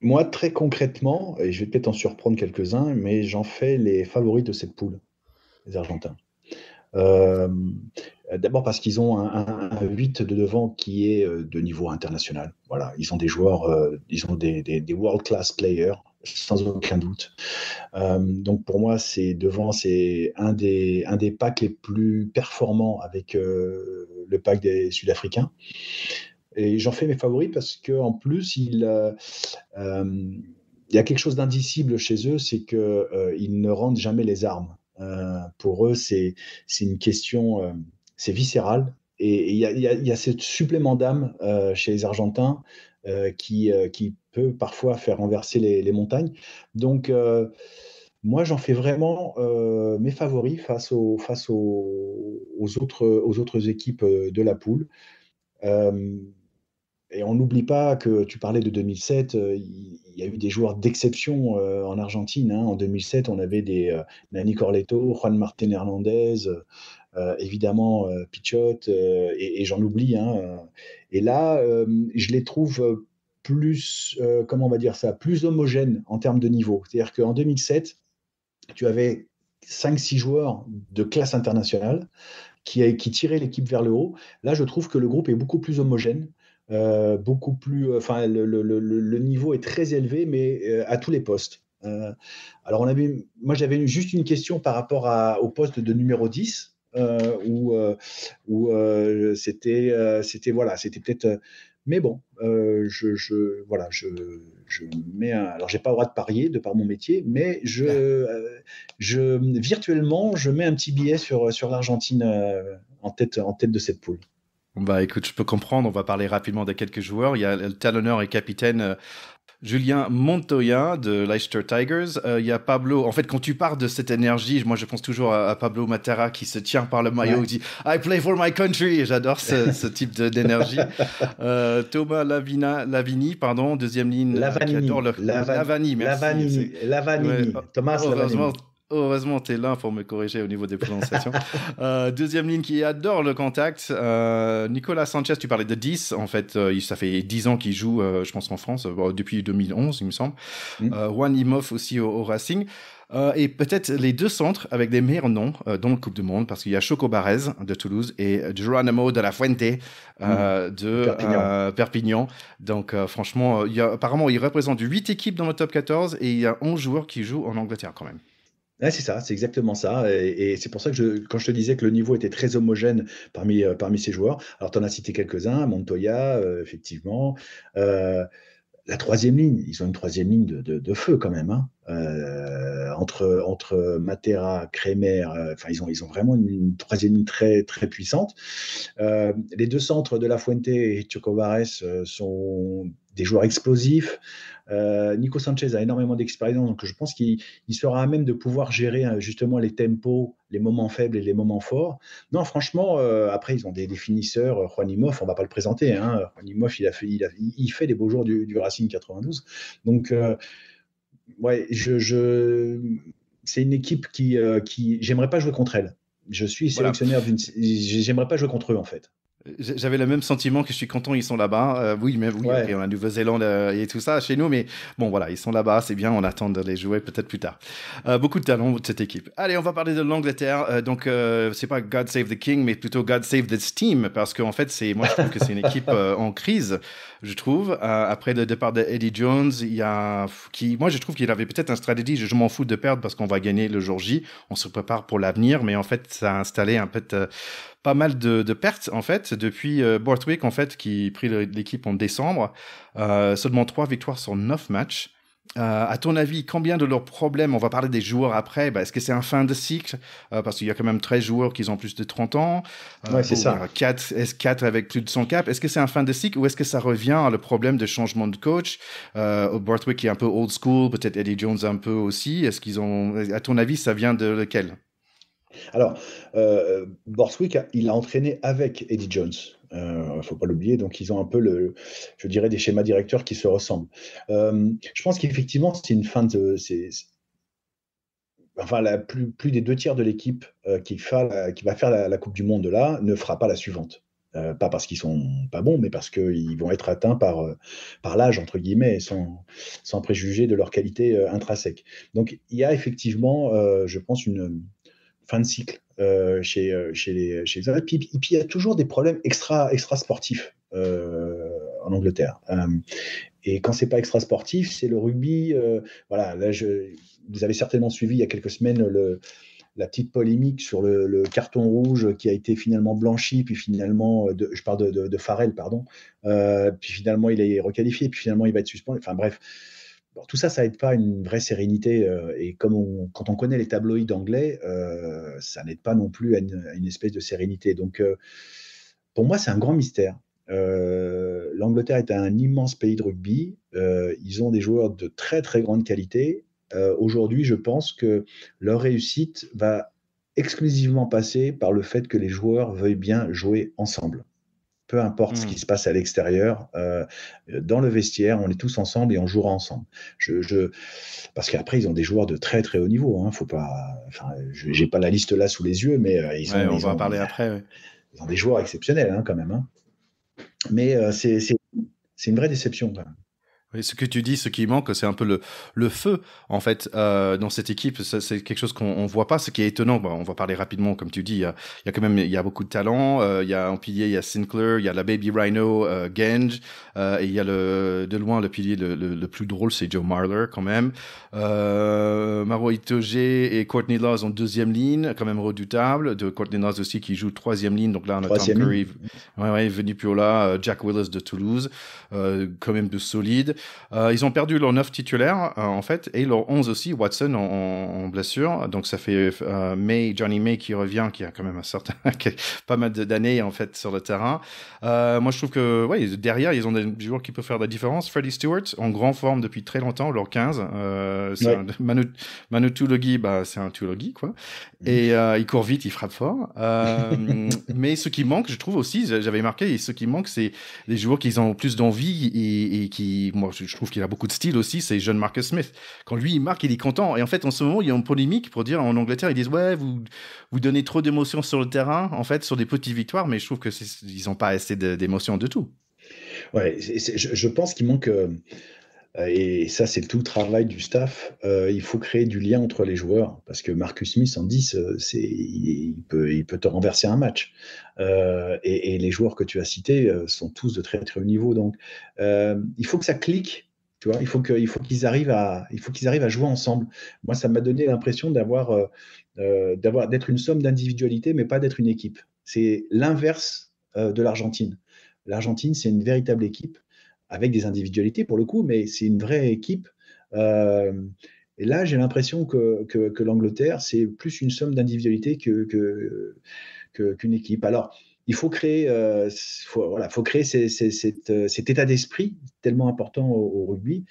Moi, très concrètement, et je vais peut-être en surprendre quelques-uns, mais j'en fais les favoris de cette poule, les Argentins. Euh, D'abord parce qu'ils ont un 8 de devant qui est de niveau international. Voilà, ils ont des joueurs, ils ont des world-class players, sans aucun doute. Donc pour moi, c'est devant, c'est un des packs les plus performants avec le pack des Sud-Africains. Et j'en fais mes favoris parce qu'en plus, il y a quelque chose d'indicible chez eux, c'est qu'ils ne rendent jamais les armes. Pour eux, c'est une question, c'est viscéral. Et il y a ce supplément d'âme chez les Argentins qui peut parfois faire renverser les montagnes. Donc, moi, j'en fais vraiment mes favoris aux autres équipes de la poule. Euh, et on n'oublie pas que tu parlais de 2007, il y a eu des joueurs d'exception en Argentine, hein. En 2007, on avait Nani Corletto, Juan Martín Hernández, évidemment Pichot, et j'en oublie, hein. Et là, je les trouve plus, comment on va dire ça, plus homogènes en termes de niveau. C'est-à-dire qu'en 2007, tu avais 5-6 joueurs de classe internationale qui tirait l'équipe vers le haut. Là, je trouve que le groupe est beaucoup plus homogène, beaucoup plus. Enfin, le niveau est très élevé, mais à tous les postes. Alors, moi, j'avais juste une question par rapport au poste de numéro 10, où c'était voilà, c'était peut-être. Mais bon, voilà, je mets alors j'ai pas le droit de parier de par mon métier, mais virtuellement, je mets un petit billet sur l'Argentine en tête de cette poule. Bah écoute, je peux comprendre, on va parler rapidement de quelques joueurs. Il y a le talonneur et capitaine Julien Montoya de Leicester Tigers. Il y a Pablo. En fait, quand tu parles de cette énergie, moi je pense toujours à Pablo Matera qui se tient par le maillot, Ouais. qui dit I play for my country. Et j'adore ce type d'énergie. Thomas Lavini, pardon, deuxième ligne, qui adore Lavanini, le Lavani, merci. Ouais, Lavanini, Thomas heureusement. Lavanini. Heureusement, tu es là pour me corriger au niveau des prononciations. Deuxième ligne qui adore le contact. Nicolas Sanchez, tu parlais de 10. En fait, ça fait 10 ans qu'il joue, je pense, en France, depuis 2011, il me semble. Juan Imhoff aussi au Racing. Et peut-être les deux centres avec des meilleurs noms dans le Coupe du Monde, parce qu'il y a Choco Barez de Toulouse et Geronimo de la Fuente de Perpignan. Donc, franchement, apparemment, il représente 8 équipes dans le top 14 et il y a 11 joueurs qui jouent en Angleterre quand même. Ouais, c'est ça, c'est exactement ça. Et c'est pour ça que quand je te disais que le niveau était très homogène parmi ces joueurs, alors tu en as cité quelques-uns, Montoya, effectivement. La troisième ligne, ils ont une troisième ligne de feu quand même, hein. Entre Matera, Kremer, enfin ils ont vraiment une troisième ligne très très puissante. Les deux centres de La Fuente et Chocobares sont des joueurs explosifs. Nico Sanchez a énormément d'expérience, donc je pense qu'il sera à même de pouvoir gérer justement les tempos, les moments faibles et les moments forts. Non, franchement, après, ils ont des finisseurs. Juan Imhoff, on ne va pas le présenter, hein. Juan Imhoff, il fait les beaux jours du Racing 92. Donc, ouais, c'est une équipe qui j'aimerais pas jouer contre elle. Je suis Voilà. sélectionneur j'aimerais pas jouer contre eux, en fait. J'avais le même sentiment que je suis content, ils sont là-bas. Oui, mais oui, Ouais. okay, on a Nouvelle-Zélande et tout ça chez nous, mais bon, voilà, ils sont là-bas, c'est bien, on attend de les jouer peut-être plus tard. Beaucoup de talent de cette équipe. Allez, on va parler de l'Angleterre. Donc, c'est pas God Save the King, mais plutôt God Save this team, parce qu'en fait, moi, je trouve que c'est une équipe en crise, je trouve. Après le départ de Eddie Jones, moi, je trouve qu'il avait peut-être une stratégie, je m'en fous de perdre parce qu'on va gagner le jour J, on se prépare pour l'avenir, mais en fait, ça a installé un peu pas mal de pertes, en fait, depuis Borthwick, en fait, qui prit l'équipe en décembre. Seulement 3 victoires sur 9 matchs. À ton avis, combien de leurs problèmes, on va parler des joueurs après, est-ce que c'est un fin de cycle parce qu'il y a quand même 13 joueurs qui ont plus de 30 ans. Ouais, c'est ça. 4 avec plus de 100 caps. Est-ce que c'est un fin de cycle ou est-ce que ça revient à le problème de changement de coach? Borthwick qui est un peu old school, peut-être Eddie Jones un peu aussi. À ton avis, ça vient de lequel? Alors, Borthwick, il a entraîné avec Eddie Jones. Faut pas l'oublier. Donc, ils ont un peu je dirais, des schémas directeurs qui se ressemblent. Je pense qu'effectivement, c'est une fin de, enfin, plus des 2 tiers de l'équipe qui va faire la Coupe du Monde là ne fera pas la suivante. Pas parce qu'ils sont pas bons, mais parce qu'ils vont être atteints par l'âge, entre guillemets, sans préjuger de leur qualité intrinsèque. Donc, il y a effectivement, je pense, une fin de cycle chez les hommes. Et puis, il y a toujours des problèmes extra sportifs en Angleterre. Et quand c'est pas extra sportif, c'est le rugby. Voilà, là, vous avez certainement suivi il y a quelques semaines la petite polémique sur le carton rouge qui a été finalement blanchi, puis finalement, je parle de Farrell, pardon, puis finalement il est requalifié, puis finalement il va être suspendu. Enfin bref, bon, tout ça, ça aide pas une vraie sérénité. Et quand on connaît les tabloïds anglais, ça n'aide pas non plus à une espèce de sérénité. Donc, pour moi, c'est un grand mystère. L'Angleterre est un immense pays de rugby. Ils ont des joueurs de très très grande qualité. Aujourd'hui, je pense que leur réussite va exclusivement passer par le fait que les joueurs veuillent bien jouer ensemble. Peu importe ce qui se passe à l'extérieur, dans le vestiaire, on est tous ensemble et on jouera ensemble. Parce qu'après, ils ont des joueurs de très très haut niveau. Faut pas, enfin, j'ai pas la liste là sous les yeux, mais on va en parler après. Ouais. Ils ont des joueurs exceptionnels quand même. Mais c'est une vraie déception quand même. Oui, ce que tu dis, ce qui manque, c'est un peu le feu, en fait, dans cette équipe. C'est quelque chose qu'on voit pas. Ce qui est étonnant, on va parler rapidement, comme tu dis, il y a quand même, il y a beaucoup de talent. Il y a en pilier, il y a Sinclair, il y a la Baby Rhino, Genge, et il y a de loin le pilier le plus drôle, c'est Joe Marler, quand même. Maro Itoje et Courtney Laws en deuxième ligne, quand même redoutable. De Courtney Laws aussi qui joue troisième ligne. Donc là, on a Tom Curry, Vinny Piola, Jack Willis de Toulouse, quand même de solide. Ils ont perdu leur 9 titulaires, en fait, et leur 11 aussi, Watson en blessure. Donc, ça fait Johnny May qui revient, qui a quand même pas mal d'années, en fait, sur le terrain. Moi, je trouve que, derrière, ils ont des joueurs qui peuvent faire la différence. Freddie Stewart, en grande forme depuis très longtemps, leur 15. Manu Tuilagi, c'est un Tuilagi, quoi. Et il court vite, il frappe fort. Mais ce qui manque, je trouve aussi, j'avais marqué, ce qui manque, c'est les joueurs qui ont plus d'envie et qui, moi, je trouve qu'il a beaucoup de style aussi, c'est John Marcus Smith. Quand lui, il marque, il est content. Et en fait, en ce moment, il y a une polémique pour dire, en Angleterre, ils disent, vous donnez trop d'émotions sur le terrain, en fait, sur des petites victoires, mais je trouve qu'ils n'ont pas assez d'émotions de tout. Ouais, je pense qu'il manque, et ça, c'est tout le travail du staff. Il faut créer du lien entre les joueurs, parce que Marcus Smith, en 10, il peut te renverser un match. Et les joueurs que tu as cités sont tous de très très haut niveau. Donc, il faut que ça clique. Tu vois, il faut qu'ils arrivent à jouer ensemble. Moi, ça m'a donné l'impression d'être une somme d'individualité, mais pas d'être une équipe. C'est l'inverse de l'Argentine. L'Argentine, c'est une véritable équipe avec des individualités pour le coup, mais c'est une vraie équipe. Et là, j'ai l'impression que l'Angleterre, c'est plus une somme d'individualités qu'une équipe. Alors, il faut créer, faut créer cet état d'esprit tellement important au rugby,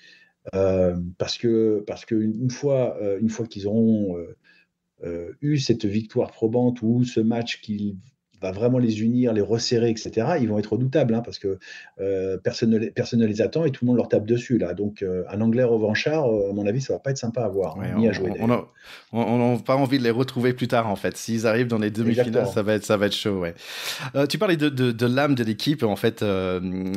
parce que une fois qu'ils auront eu cette victoire probante ou ce match qui va vraiment les unir, les resserrer, etc., ils vont être redoutables, parce que personne ne les attend et tout le monde leur tape dessus. Là. Donc, un Anglais revanchard, à mon avis, ça ne va pas être sympa à voir, ni à jouer. On n'a pas envie de les retrouver plus tard, en fait. S'ils arrivent dans les demi-finales, ça va être chaud. Ouais. Tu parlais de l'âme de l'équipe. En fait,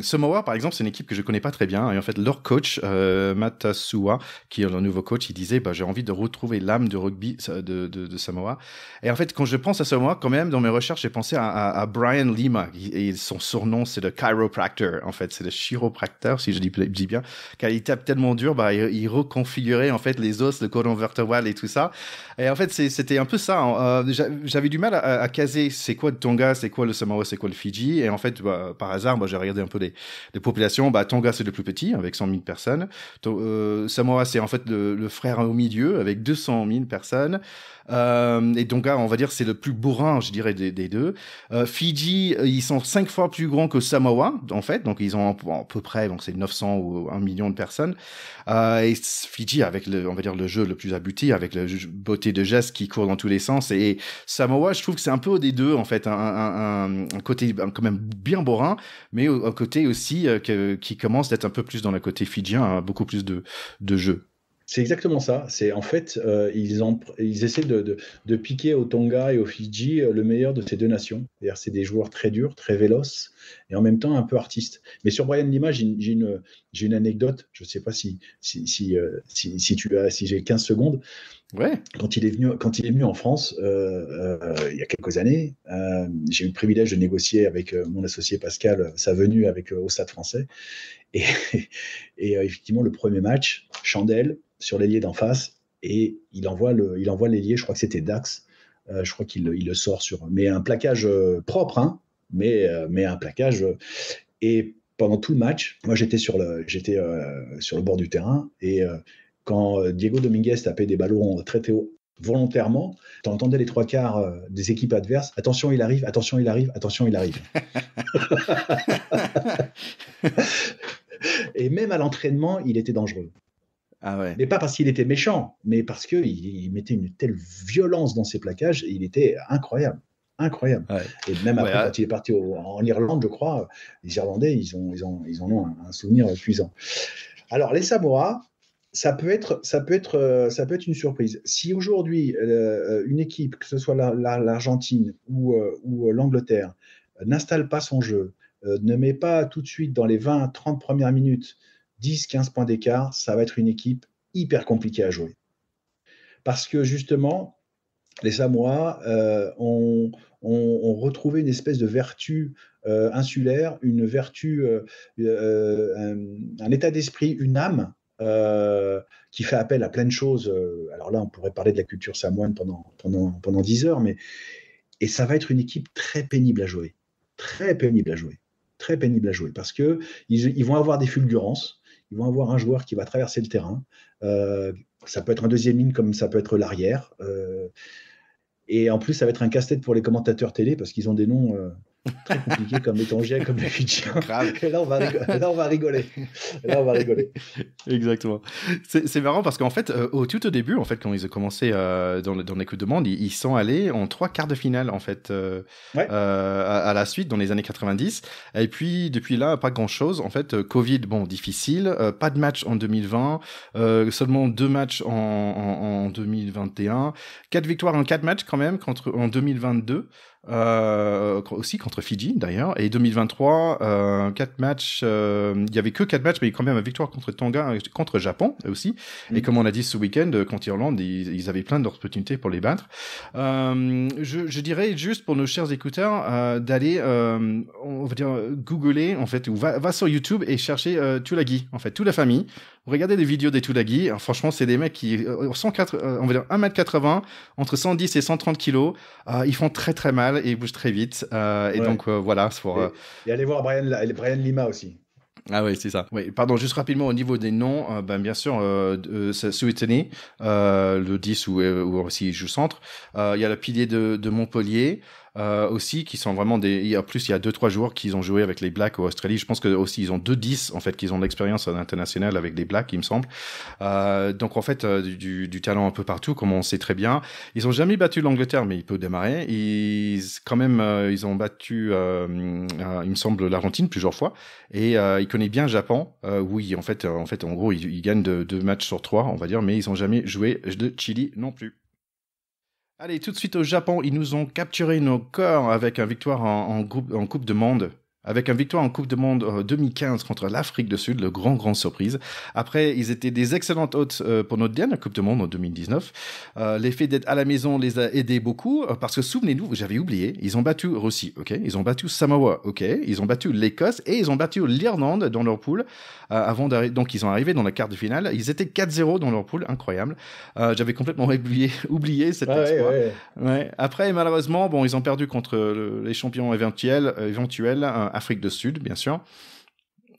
Samoa, par exemple, c'est une équipe que je ne connais pas très bien. Et en fait, leur coach, Matasua, qui est leur nouveau coach, il disait j'ai envie de retrouver l'âme de rugby de Samoa. Et en fait, quand je pense à Samoa, quand même, dans mes recherches, j'ai pensé à Brian Lima. Et son surnom, c'est le chiropractor. En fait, c'est le chiropracteur, si je dis bien. Car il tape tellement dur, il reconfigurait en fait les os, le cordon vertébral et tout ça. Et en fait, c'était un peu ça. J'avais du mal à caser c'est quoi le Tonga, c'est quoi le Samoa, c'est quoi le Fidji. Et en fait, par hasard, j'ai regardé un peu les populations. Tonga, c'est le plus petit, avec 100 000 personnes. Samoa, c'est en fait le frère au milieu, avec 200 000 personnes. Et Tonga, on va dire, c'est le plus bourrin, je dirais, des deux. Fidji, ils sont 5 fois plus grands que Samoa, en fait. Donc, ils ont à peu près, donc c'est 900 ou 1 million de personnes. Et Fidji, avec on va dire, le jeu le plus abouti, avec la beauté de gestes qui court dans tous les sens. Et Samoa, je trouve que c'est un peu des deux, en fait. Un côté quand même bien bourrin, mais un côté aussi qui commence d'être un peu plus dans le côté fidjien, hein, beaucoup plus de jeu. C'est exactement ça. C'est en fait, ils essaient de piquer au Tonga et au Fidji le meilleur de ces deux nations. C'est-à-dire, c'est des joueurs très durs, très véloces et en même temps un peu artistes. Mais sur Brian Lima, j'ai une anecdote. Je ne sais pas si j'ai 15 secondes. Ouais. Quand il est venu en France il y a quelques années, j'ai eu le privilège de négocier avec mon associé Pascal sa venue au Stade Français. Et, effectivement, le premier match, Chandelle sur l'ailier d'en face, et il envoie l'ailier, je crois que c'était Dax, je crois qu'il le sort mais un plaquage propre, hein, mais un plaquage. Et pendant tout le match, moi j'étais sur le bord du terrain, et quand Diego Dominguez tapait des ballons très haut volontairement, tu entendais les trois quarts des équipes adverses. Attention, il arrive, attention, il arrive, attention, il arrive. Et même à l'entraînement, il était dangereux. Ah ouais. Mais pas parce qu'il était méchant, mais parce qu'il mettait une telle violence dans ses plaquages, et il était incroyable. Incroyable. Ouais. Et même après, quand il est parti en Irlande, je crois, les Irlandais, ils en ont un souvenir cuisant. Alors, les Samoa, ça peut être une surprise. Si aujourd'hui, une équipe, que ce soit l'Argentine ou l'Angleterre, n'installe pas son jeu, ne met pas tout de suite dans les 20-30 premières minutes 10-15 points d'écart, ça va être une équipe hyper compliquée à jouer. Parce que justement, les Samoa ont retrouvé une espèce de vertu insulaire, une vertu, un état d'esprit, une âme qui fait appel à plein de choses. Alors là, on pourrait parler de la culture samoane pendant 10 heures, et ça va être une équipe très pénible à jouer. Très pénible à jouer. Très pénible à jouer. Parce qu'ils vont avoir des fulgurances. Ils vont avoir un joueur qui va traverser le terrain. Ça peut être un deuxième ligne comme ça peut être l'arrière. Et en plus, ça va être un casse-tête pour les commentateurs télé parce qu'ils ont des noms très compliqués comme les Tongiens, comme les Fidjiens. Et là, on va rigoler. Exactement. C'est marrant parce qu'en fait, tout au début, en fait, quand ils ont commencé dans les Coupes de Monde, ils sont allés en 3 quarts de finale, en fait, à la suite, dans les années 90. Et puis, depuis là, pas grand-chose. En fait, Covid, bon, difficile. Pas de match en 2020. Seulement 2 matchs en 2021. 4 victoires en 4 matchs, quand même, en 2022. Aussi contre Fidji d'ailleurs, et 2023 4 matchs, il y avait que 4 matchs mais quand même une victoire contre Tonga, contre Japon aussi, et comme on a dit ce week-end contre Irlande, ils avaient plein d'opportunités pour les battre. Je dirais juste pour nos chers écouteurs d'aller on va dire googler en fait, ou va sur YouTube et chercher Tulagi, en fait, toute la famille. Regardez des vidéos des Tulagi, franchement c'est des mecs qui on va dire 1m80, entre 110 et 130 kilos, ils font très très mal et ils bougent très vite, et donc voilà. Et allez voir Brian Lima aussi. Ah oui, c'est ça. Oui, pardon, juste rapidement au niveau des noms, bien sûr, Sueteni, le 10 ou aussi il joue centre. Il y a le pilier de Montpellier. Aussi qui sont vraiment en plus il y a 2-3 joueurs qui ont joué avec les Blacks au Australie. Je pense que aussi ils ont 2-10 en fait qui ont de l'expérience internationale avec les Blacks, il me semble. Donc en fait du talent un peu partout, comme on sait très bien. Ils ont jamais battu l'Angleterre, mais ils peuvent démarrer. Ils ont battu il me semble l'Argentine plusieurs fois, et ils connaissent bien le Japon. Oui, en fait en gros ils gagnent 2 matchs sur 3 on va dire, mais ils ont jamais joué de Chili non plus. Allez, tout de suite au Japon, ils nous ont capturé nos corps avec une victoire en Coupe de Monde. Avec une victoire en Coupe du Monde 2015 contre l'Afrique du Sud, le grande surprise. Après, ils étaient des excellentes hôtes pour notre dernière Coupe du Monde en 2019. L'effet d'être à la maison les a aidés beaucoup, parce que souvenez-vous, j'avais oublié, ils ont battu Russie, ok, ils ont battu Samoa, ok, ils ont battu l'Écosse et ils ont battu l'Irlande dans leur poule. Donc ils sont arrivés dans la quart de finale. Ils étaient 4-0 dans leur poule, incroyable. J'avais complètement oublié cet exploit. Ouais. Après, malheureusement, bon, ils ont perdu contre les champions éventuels. Afrique du Sud, bien sûr.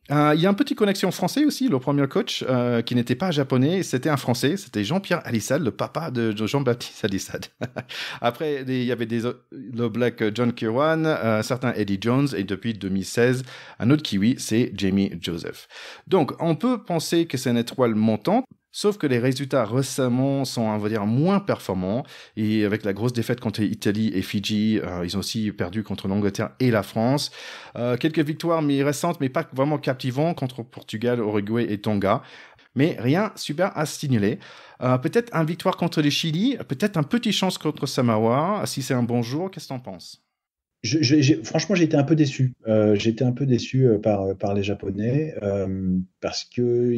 Il y a une petite connexion français aussi. Le premier coach qui n'était pas japonais, c'était un Français. C'était Jean-Pierre Alissad, le papa de Jean-Baptiste Alissad. Après, il y avait le Black John Kirwan, certains Eddie Jones, et depuis 2016, un autre Kiwi, c'est Jamie Joseph. Donc, on peut penser que c'est une étoile montante. Sauf que les résultats récemment sont, on va dire, moins performants. Et avec la grosse défaite contre l'Italie et Fidji, ils ont aussi perdu contre l'Angleterre et la France. Quelques victoires mais récentes, mais pas vraiment captivantes contre Portugal, Uruguay et Tonga. Mais rien super à signaler. Peut-être une victoire contre le Chili, peut-être une petite chance contre Samoa. Si c'est un bon jour, qu'est-ce que t'en penses? Franchement, j'ai été un peu déçu. J'ai été un peu déçu par les Japonais parce que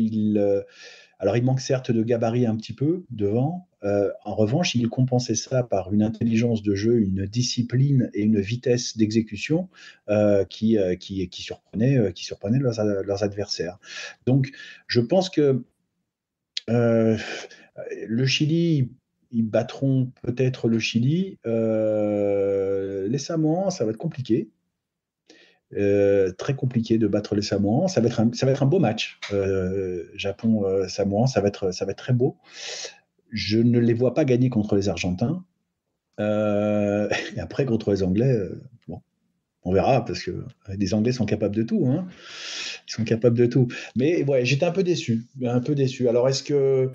alors, il manque certes de gabarit un petit peu devant. En revanche, il compensait ça par une intelligence de jeu, une discipline et une vitesse d'exécution qui surprenaient leurs adversaires. Donc, je pense que le Chili, ils battront peut-être le Chili. Les Samoans, ça va être compliqué. Très compliqué de battre les Samoans. Ça va être un beau match. Japon-Samoan, ça va être très beau. Je ne les vois pas gagner contre les Argentins. Et après, contre les Anglais, bon, on verra, parce que les Anglais sont capables de tout. Hein. Ils sont capables de tout. Mais ouais, j'étais un peu déçu. Un peu déçu. Alors, est-ce que...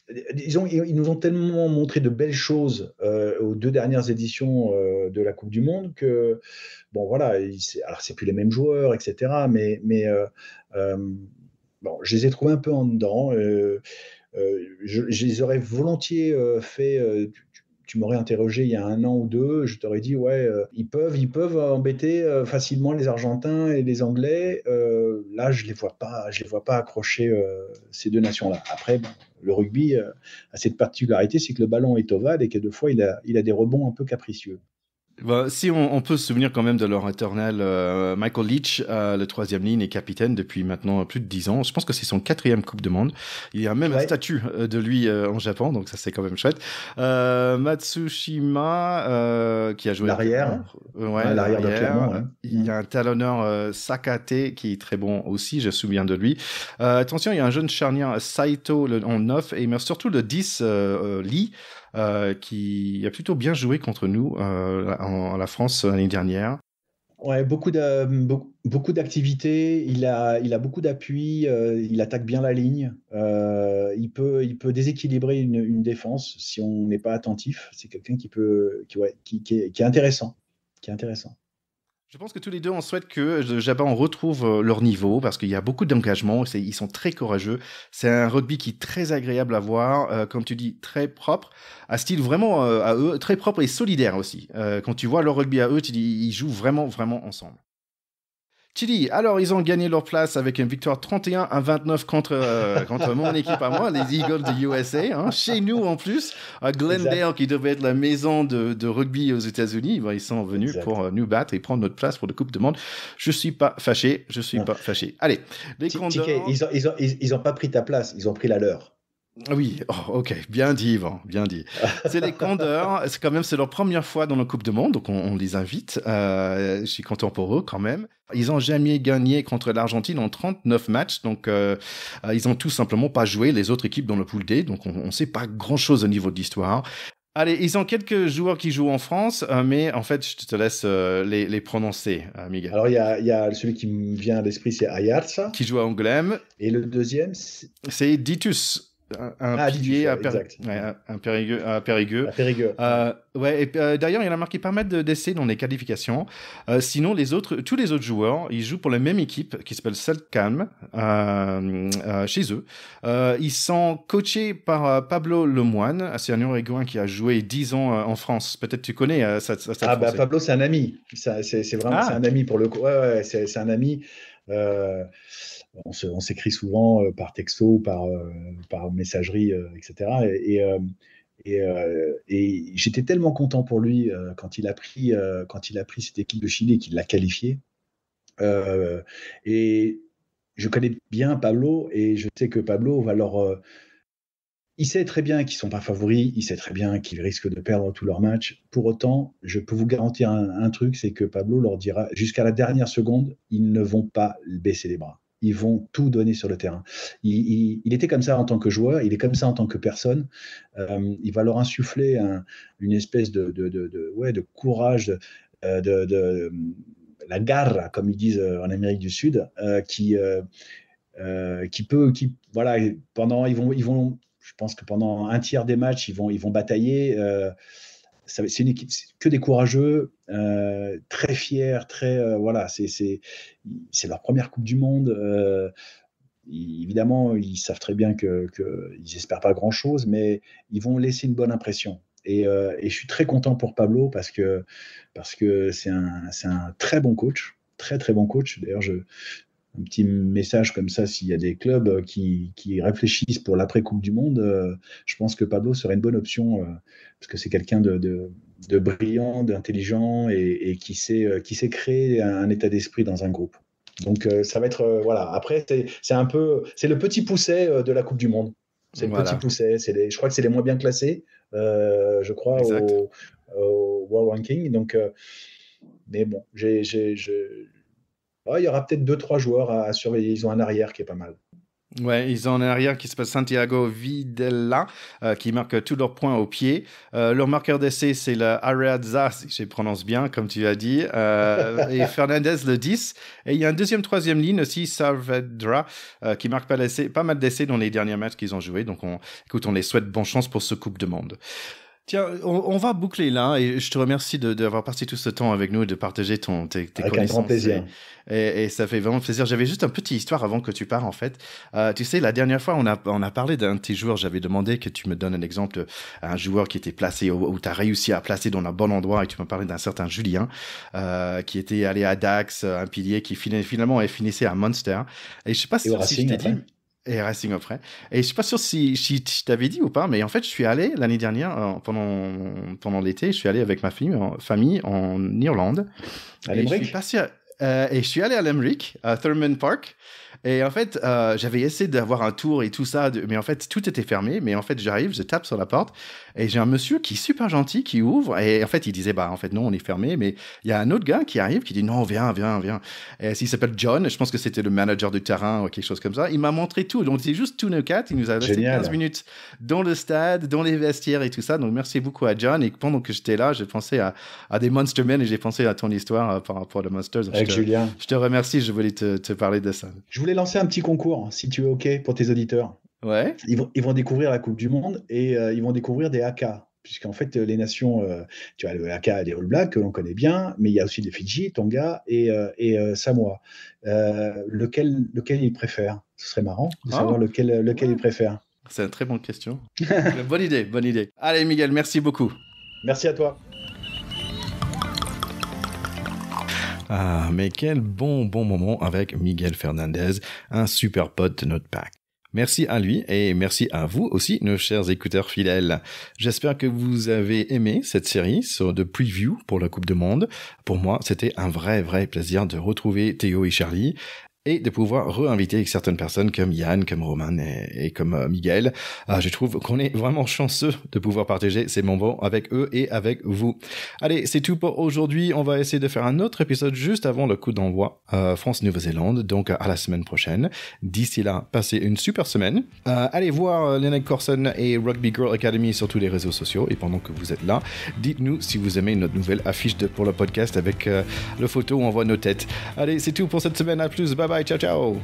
ils nous ont tellement montré de belles choses aux 2 dernières éditions de la Coupe du Monde que, bon, voilà, alors c'est plus les mêmes joueurs, etc. Mais bon, je les ai trouvés un peu en dedans. Je les aurais volontiers fait. Tu m'aurais interrogé il y a 1 an ou 2, je t'aurais dit ouais, ils peuvent embêter facilement les Argentins et les Anglais. Là, je les vois pas accrocher ces 2 nations-là. Après, bon, le rugby a cette particularité, c'est que le ballon est ovale et que 2 fois il a des rebonds un peu capricieux. Bah, si on peut se souvenir quand même de leur éternel Michael Leach, le troisième ligne et capitaine depuis maintenant plus de 10 ans. Je pense que c'est son 4e Coupe du Monde. Il y a même un statut de lui en Japon, donc ça c'est quand même chouette. Matsushima, qui a joué l'arrière. L'arrière de Clermont. Ouais. Il y a un talonneur Sakate qui est très bon aussi, je me souviens de lui. Attention, il y a un jeune charnière Saito en 9 et mais surtout le 10 Lee. Qui a plutôt bien joué contre nous en la France l'année dernière. Ouais, beaucoup d'activités, il a beaucoup d'appui, il attaque bien la ligne, il peut déséquilibrer une défense si on n'est pas attentif. C'est quelqu'un qui est intéressant, qui est intéressant. Je pense que tous les deux, on souhaite que le Japon retrouve leur niveau parce qu'il y a beaucoup d'engagement. Ils sont très courageux. C'est un rugby qui est très agréable à voir, comme tu dis, très propre, à style vraiment à eux, très propre et solidaire aussi. Quand tu vois leur rugby à eux, tu dis ils jouent vraiment, vraiment ensemble. Chili, alors ils ont gagné leur place avec une victoire 31-29 contre mon équipe à moi, les Eagles de USA, hein, chez nous en plus, à Glendale exact. Qui devait être la maison de rugby aux États-Unis, ils sont venus exact. Pour nous battre et prendre notre place pour la Coupe du Monde. Je suis pas fâché. Allez, les Condors... ils ont pas pris ta place, ils ont pris la leur. Oui, ok, bien dit Yvan, bien dit. C'est les Condors, c'est leur première fois dans la Coupe du Monde, donc on les invite. Je suis content pour eux quand même. Ils ont jamais gagné contre l'Argentine en 39 matchs, donc ils ont tout simplement pas joué les autres équipes dans le pool D, donc on sait pas grand-chose au niveau de l'histoire. Allez, ils ont quelques joueurs qui jouent en France, mais en fait, je te laisse les prononcer, Miguel. Alors, il y a celui qui me vient à l'esprit, c'est Ayarza. Qui joue à Angoulême. Et le deuxième, c'est Ditus. Un pilier à Périgueux. Et d'ailleurs, il a marqué pas mal d'essais dans les qualifications. Sinon, tous les autres joueurs, ils jouent pour la même équipe qui s'appelle Selkam chez eux. Ils sont coachés par Pablo Lemoine. C'est un Uruguayen qui a joué 10 ans en France. Peut-être tu connais Pablo, c'est un ami. C'est vraiment c'est un ami pour le coup. Ouais, c'est un ami. On s'écrit souvent par texto, par messagerie, etc. Et j'étais tellement content pour lui quand il a pris cette équipe de Chili et qu'il l'a qualifiée. Et je connais bien Pablo et je sais que Pablo va il sait très bien qu'ils ne sont pas favoris, il sait très bien qu'ils risquent de perdre tous leurs matchs. Pour autant, je peux vous garantir un truc, c'est que Pablo leur dira, jusqu'à la dernière seconde, ils ne vont pas baisser les bras. Ils vont tout donner sur le terrain. Il était comme ça en tant que joueur, il est comme ça en tant que personne. Il va leur insuffler une espèce de courage, la garra, comme ils disent en Amérique du Sud, voilà, je pense que pendant un tiers des matchs, ils vont batailler. C'est une équipe que des courageux, très fiers, voilà, c'est leur première Coupe du Monde. Évidemment, ils savent très bien qu'ils n'espèrent pas grand-chose, mais ils vont laisser une bonne impression. Et je suis très content pour Pablo parce que c'est un très bon coach, très très bon coach. D'ailleurs, un petit message comme ça, s'il y a des clubs qui réfléchissent pour l'après-Coupe du Monde, je pense que Pablo serait une bonne option parce que c'est quelqu'un de brillant, d'intelligent et qui sait créer un état d'esprit dans un groupe. Donc ça va être voilà. Après c'est le petit pousset de la Coupe du Monde. C'est le petit pousset. Je crois que c'est les moins bien classés, je crois au World Ranking. Donc mais bon, il y aura peut-être 2-3 joueurs à surveiller. Ils ont un arrière qui est pas mal. Ouais, ils ont un arrière qui s'appelle Santiago Videla, qui marque tous leurs points au pied. Leur marqueur d'essai, c'est le Ariadza, si je prononce bien, comme tu as dit, et Fernandez, le 10. Et il y a un deuxième, troisième ligne aussi, Saavedra, qui marque pas mal d'essais dans les derniers matchs qu'ils ont joués. Donc, on les souhaite bonne chance pour ce Coupe du Monde. Tiens, on va boucler là et je te remercie d'avoir passé tout ce temps avec nous et de partager tes avec connaissances. Avec un grand plaisir. Et ça fait vraiment plaisir. J'avais juste une petite histoire avant que tu pars, en fait. Tu sais, la dernière fois, on a parlé d'un de tes joueurs. J'avais demandé que tu me donnes un exemple, un joueur qui était placé, où tu as réussi à placer dans le bon endroit, et tu m'as parlé d'un certain Julien, qui était allé à Dax, un pilier qui finalement finissait à Munster. Et je sais pas si je t'ai dit... Et Racing après. Et je suis pas sûr si je t'avais dit ou pas, mais en fait, je suis allé l'année dernière, pendant l'été, je suis allé avec ma famille en Irlande. À Limerick. Et je suis allé à Limerick, à Thurman Park. Et en fait, j'avais essayé d'avoir un tour et tout ça, mais en fait, tout était fermé. Mais en fait, j'arrive, je tape sur la porte et j'ai un monsieur qui est super gentil, qui ouvre. Et en fait, il disait, en fait, non, on est fermé. Mais il y a un autre gars qui arrive, qui dit, non, viens. Et s'il s'appelle John, je pense que c'était le manager du terrain ou quelque chose comme ça. Il m'a montré tout. Donc, c'est juste tous nos quatre. Il nous a resté 15 minutes dans le stade, dans les vestiaires et tout ça. Donc, merci beaucoup à John. Et pendant que j'étais là, j'ai pensé à des Monster Men et j'ai pensé à ton histoire par rapport à The Monsters. Avec Julien. Je te remercie. Je voulais te parler de ça. Je voulais lancer un petit concours, si tu es OK, pour tes auditeurs. Ouais. Ils vont découvrir la Coupe du Monde et ils vont découvrir des Haka. Puisqu'en fait, les nations, tu as le Haka des All Blacks, que l'on connaît bien, mais il y a aussi les Fidji, Tonga et Samoa. Lequel ils préfèrent? Ce serait marrant de savoir lequel ils préfèrent. C'est une très bonne question. Bonne idée. Allez, Miguel, merci beaucoup. Merci à toi. Ah, mais quel bon moment avec Miguel Fernandez, un super pote de notre pack. Merci à lui et merci à vous aussi, nos chers écouteurs fidèles. J'espère que vous avez aimé cette série de preview pour la Coupe du Monde. Pour moi, c'était un vrai plaisir de retrouver Théo et Charlie et de pouvoir réinviter certaines personnes comme Yann, comme Roman et comme Miguel. Je trouve qu'on est vraiment chanceux de pouvoir partager ces moments avec eux et avec vous. Allez, c'est tout pour aujourd'hui. On va essayer de faire un autre épisode juste avant le coup d'envoi France-Nouvelle-Zélande, donc à la semaine prochaine. D'ici là, passez une super semaine. Allez voir Lennart Corson et Rugby Girl Academy sur tous les réseaux sociaux. Et pendant que vous êtes là, dites-nous si vous aimez notre nouvelle affiche pour le podcast avec le photo où on voit nos têtes. Allez, c'est tout pour cette semaine. À plus. Bye bye. Ciao.